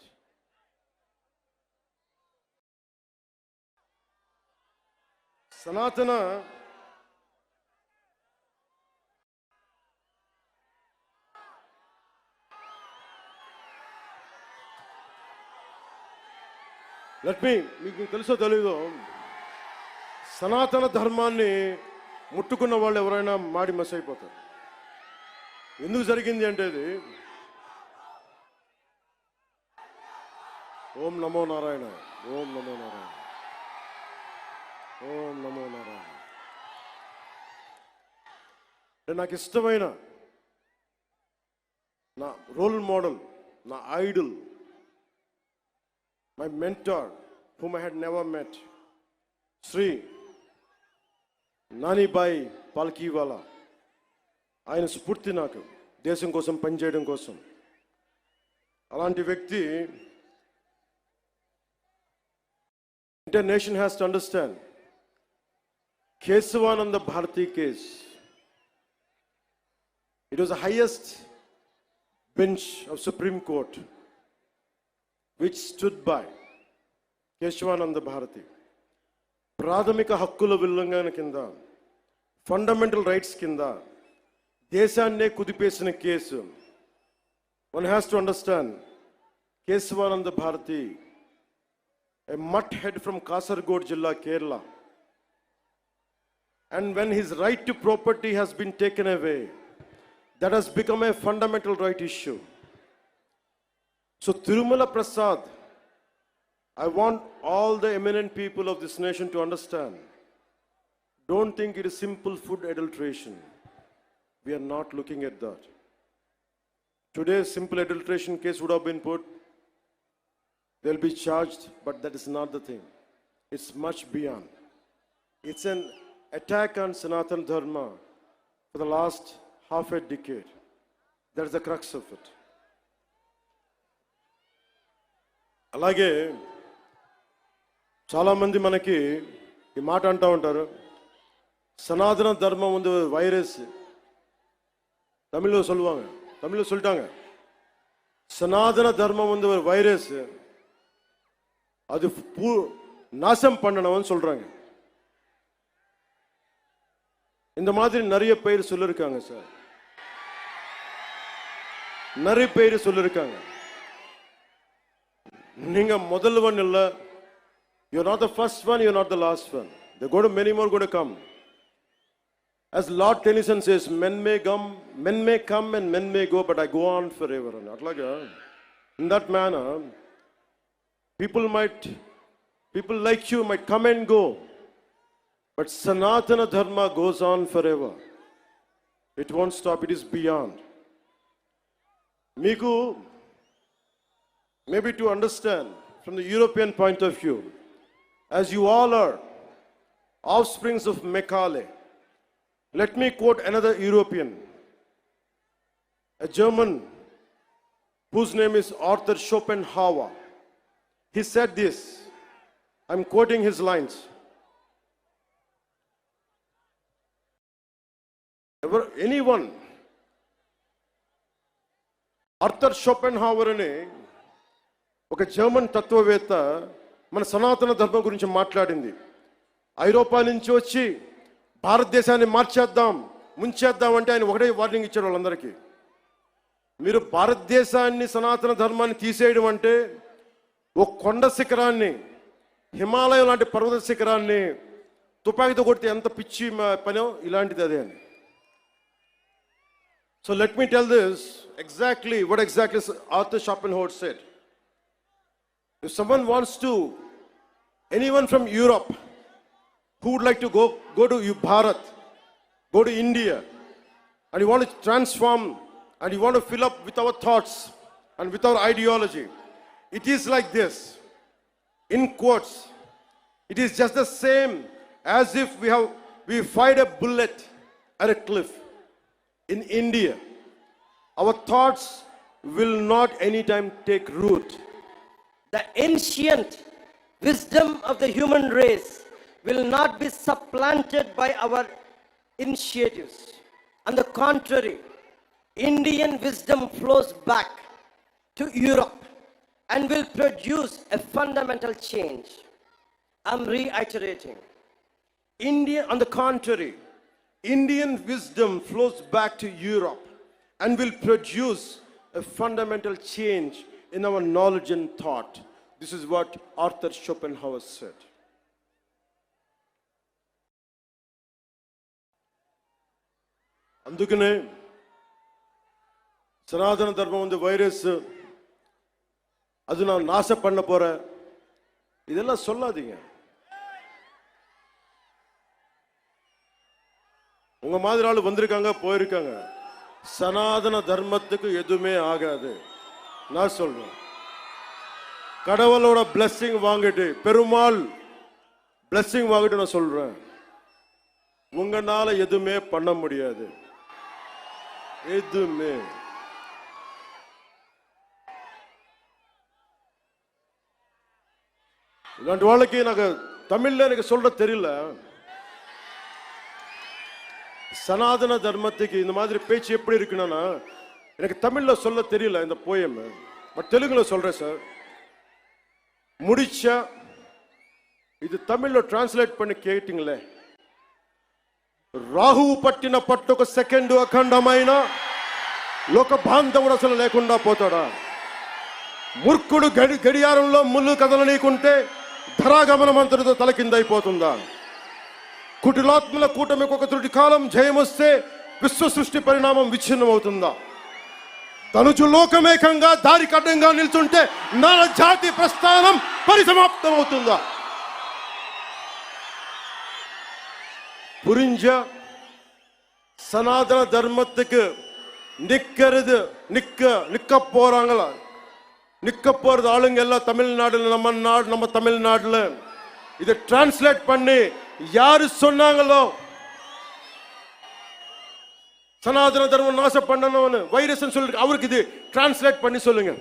Sanatana మీకు తెలుసో తెలీదో, సనాతన ధర్మాన్ని ముట్టుకున్న వాళ్ళు ఎవరైనా మాడి మస్ అయిపోతారు. ఎందుకు జరిగింది అంటే ఇది ఓం నమో నారాయణ, ఓం నమో నారాయణ, ఓం నమో నారాయణ. నాకు ఇష్టమైన నా రోల్ మోడల్, నా Idol, my mentor whom I had never met, Sri Nani Bai Palkiwala. ఆయన స్ఫూర్తి నాకు దేశం కోసం పనిచేయడం కోసం. అలాంటి వ్యక్తి, entire nation has to understand, Kesavananda Bharati case, it was the highest bench of Supreme Court which stood by Kesavananda Bharati. ప్రాథమిక హక్కుల ఉల్లంఘన కింద, ఫండమెంటల్ రైట్స్ కింద దేశాన్నే కుదిపేసిన case. One has to understand, Kesavananda Bharati, a mutt head from Kasaragod Jilla, Kerala, and when his right to property has been taken away, that has become a fundamental right issue. So Tirumala Prasad, I want all the eminent people of this nation to understand. Don't think it is simple food adulteration. We are not looking at that. Today, simple adulteration case would have been put. They'll be charged, but that is not the thing. It's much beyond. It's an attack on Sanatana Dharma for the last half a decade. That's the crux of it. అలాగే చాలామంది మనకి ఈ మాట అంటూ ఉంటారు, సనాతన ధర్మం வந்து வைரஸ். தமிழில் சொல்லுவாங்க, தமிழில் சொல்லிட்டாங்க, சனாதன தர்மம் வந்து ஒரு வைரஸ், அது நாசம் பண்ணணும்னு சொல்றாங்க. இந்த மாதிரி நிறைய பேர் சொல்லிருக்காங்க சார், நிறைய பேர் சொல்லிருக்காங்க. நீங்க முதல்வன் இல்ல, you're not the first one, you're not the last one. There go to many more going to come. As Lord Tennyson says, men may come and men may go, but I go on forever. Atlaga, in that manner, people like you might come and go, but Sanatana Dharma goes on forever. It won't stop, it is beyond. Miku, maybe to understand from the European point of view, as you all are offsprings of Macaulay, let me quote another European, a German whose name is Arthur Schopenhauer. He said this, I'm quoting his lines. Anyone, Arthur Schopenhauer అనే ఒక German తత్వవేత్త మన సనాతన ధర్మం గురించి మాట్లాడింది. ఐరోపా నుంచి వచ్చి భారతదేశాన్ని మార్చేద్దాం, ముంచేద్దాం అంటే ఆయన ఒకటే వార్నింగ్ ఇచ్చాడు వాళ్ళందరికీ. మీరు భారతదేశాన్ని సనాతన ధర్మాన్ని తీసేయడం అంటే ఒక కొండ శిఖరాన్ని, హిమాలయం లాంటి పర్వత శిఖరాన్ని తుపాకీతో కొడితే ఎంత పిచ్చి పనో ఇలాంటిది అదే అని. So let me tell this exactly what exactly Arthur Schopenhauer said. If someone wants to, anyone from Europe who would like to go to Bharat, go to India, and you want to transform and you want to fill up with our thoughts and with our ideology, it is like this, in quotes, it is just the same as if we fired a bullet at a cliff. In India, our thoughts will not anytime take root.
The ancient wisdom of the human race will not be supplanted by our initiatives. On the contrary, Indian wisdom flows back to Europe and will produce a fundamental change. I'm reiterating.
On the contrary, Indian wisdom flows back to Europe and will produce a fundamental change in our knowledge and thought. This is what Arthur Schopenhauer said. అందుకనే సనాతన ధర్మం ఉంది virus, அது நான் நாச பண்ண போறேன், இதெல்லாம் சொல்லாதீங்க. உங்க மாதிரி ஆளு வந்திருக்காங்க, போயிருக்காங்க. சனாதன தர்மத்துக்கு எதுவுமே ஆகாது. நான் சொல்றேன், கடவுளோட பிளெஸிங் வாங்கிட்டு, பெருமாள் பிளெஸிங் வாங்கிட்டு நான் சொல்றேன், உங்களால எதுவுமே பண்ண முடியாது. எதுவுமே. இல்லாண்டி వాళ్ళకి నాకు தமிழ்ல எனக்கு சொல்ற தெரியல. சனாதன தர்மத்துக்கு இந்த மாதிரி பேச்சு எப்படி இருக்குன்னா, எனக்கு தமிழ்ல சொல்ல தெரியல இந்த போயம், பட் தெலுங்குல சொல்றேன் சார். முடிச்சா ఇది తమిళ్లో ట్రాన్స్లేట్ பண்ணி కేటింగ్లే. రాహువు పట్టిన పట్టొక సెకండ్ అఖండమైన లోక బాంధవుడు అసలు లేకుండా పోతాడా? మూర్ఖుడు గడియారంలో ముళ్ళు కదలనీకుంటే ధరాగమనం అంతటితో తలకిందైపోతుందా? కుటిలాత్మల కూటమికి ఒక త్రుటి కాలం జయమొస్తే విశ్వ సృష్టి పరిణామం విచ్ఛిన్నమవుతుందా? తనుజు లోకమేకంగా దారి కడ్డంగా నిల్చుంటే నా జాతి ప్రస్థానం పరిసమాప్తం అవుతుందా? புரிஞ்ச சனாதன தர்மத்துக்கு நிக்க போறாங்களா? நிக்க போறது ஆளுங்க எல்லாம் தமிழ்நாடுல, நம்ம தமிழ்நாடுல இதை டிரான்ஸ்லேட் பண்ணி யாரு சொன்னாங்களோ சனாதன தர்மம் நாசம் பண்ணணும்னு வைரஸ் சொல்லி அவருக்கு இது டிரான்ஸ்லேட் பண்ணி சொல்லுங்க.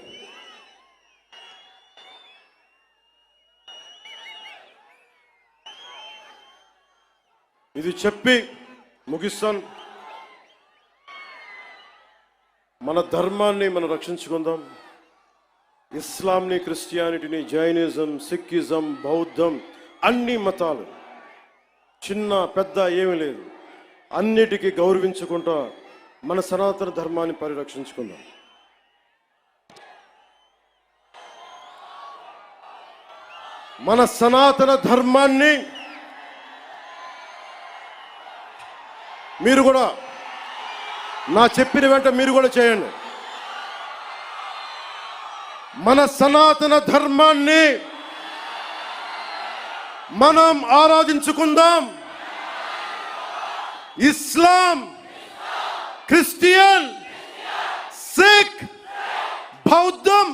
ఇది చెప్పి ముగిస్తాను. మన ధర్మాన్ని మనం రక్షించుకుందాం. ఇస్లాంని, క్రిస్టియానిటీని, జైనిజం, సిక్కిజం, బౌద్ధం, అన్ని మతాలు చిన్న పెద్ద ఏమీ లేదు, అన్నిటికీ గౌరవించుకుంటా మన సనాతన ధర్మాన్ని పరిరక్షించుకుందాం. మన సనాతన ధర్మాన్ని మీరు కూడా నా చెప్పిన వెంట మీరు కూడా చేయండి. మన సనాతన ధర్మాన్ని మనం ఆరాధించుకుందాం. ఇస్లాం, క్రిస్టియన్, సిక్, బౌద్ధం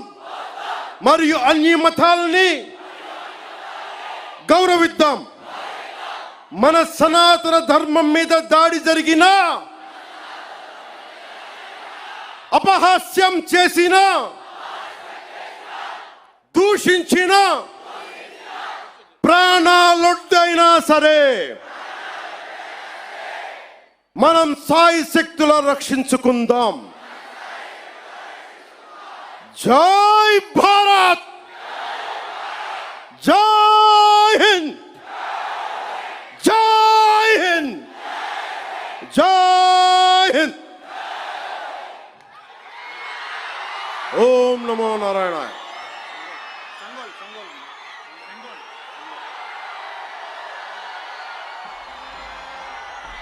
మరియు అన్ని మతాలని గౌరవిద్దాం. మన సనాతన ధర్మం మీద దాడి జరిగినా, అపహాస్యం చేసినా, దూషించిన, ప్రాణాలొడ్డైనా సరే మనం సాయి శక్తుల రక్షించుకుందాం. జై భారత్, జై హింద్, జై హింద్, జై హింద్. ఓం నమో నారాయణాయ.